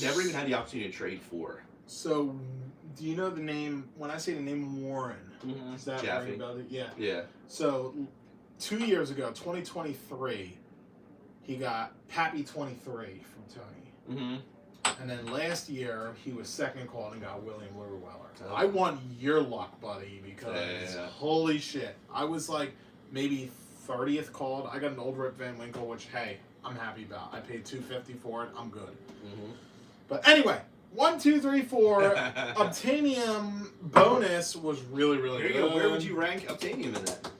never even had the opportunity to trade for. So, do you know the name? When I say the name Warren, is that right about it? Yeah. Yeah. So, 2 years ago, 2023, he got Pappy 23 from Tony. And then last year, he was second called and got William LaRue Weller. I want your luck, buddy, because holy shit. I was like maybe 30th called. I got an old Rip Van Winkle, which, hey, I'm happy about. I paid $250 for it. I'm good. But anyway, 1, 2, 3, 4. Obtainium bonus was really, really good. Here you go. Where would you rank Obtainium in that?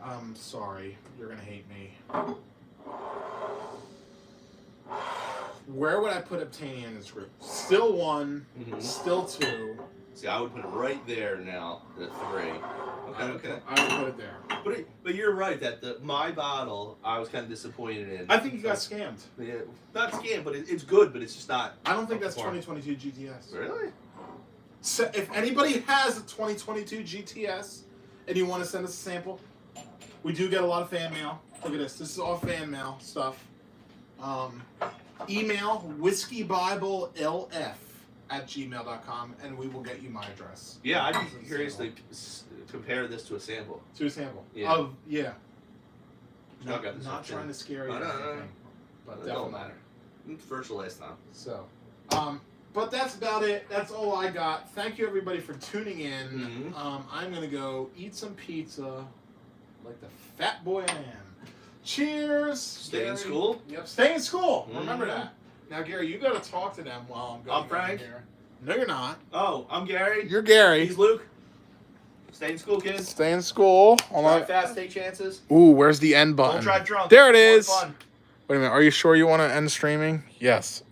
I'm sorry. You're going to hate me. Where would I put Obtainium in this group? Still 1, still 2. See, I would put it right there now, the 3. Okay. I would put it there. But you're right that my bottle I was kind of disappointed in. I think you got scammed. Yeah, not scammed, but it's good, but it's just not. I don't think that's 2022 GTS. Really? So if anybody has a 2022 GTS and you want to send us a sample, we do get a lot of fan mail. Look at this. This is all fan mail stuff. Email whiskeybiblelf@gmail.com and we will get you my address. Yeah, I'd be curious to compare this to a sample. To a sample. Yeah. Not trying to scare you or anything. But it don't matter. It's first or last time. So, but that's about it. That's all I got. Thank you everybody for tuning in. I'm gonna go eat some pizza, like the fat boy I am. Cheers. Stay in school? Yep, stay in school. Remember that. Now, Gary, you got to talk to them while I'm going. I'm Frank. Here. No, you're not. Oh, I'm Gary. You're Gary. He's Luke. Stay in school, kids. Stay in school. Drive fast, take chances. Ooh, where's the end button? Don't drive drunk. There it is. Fun. Wait a minute. Are you sure you want to end streaming? Yes.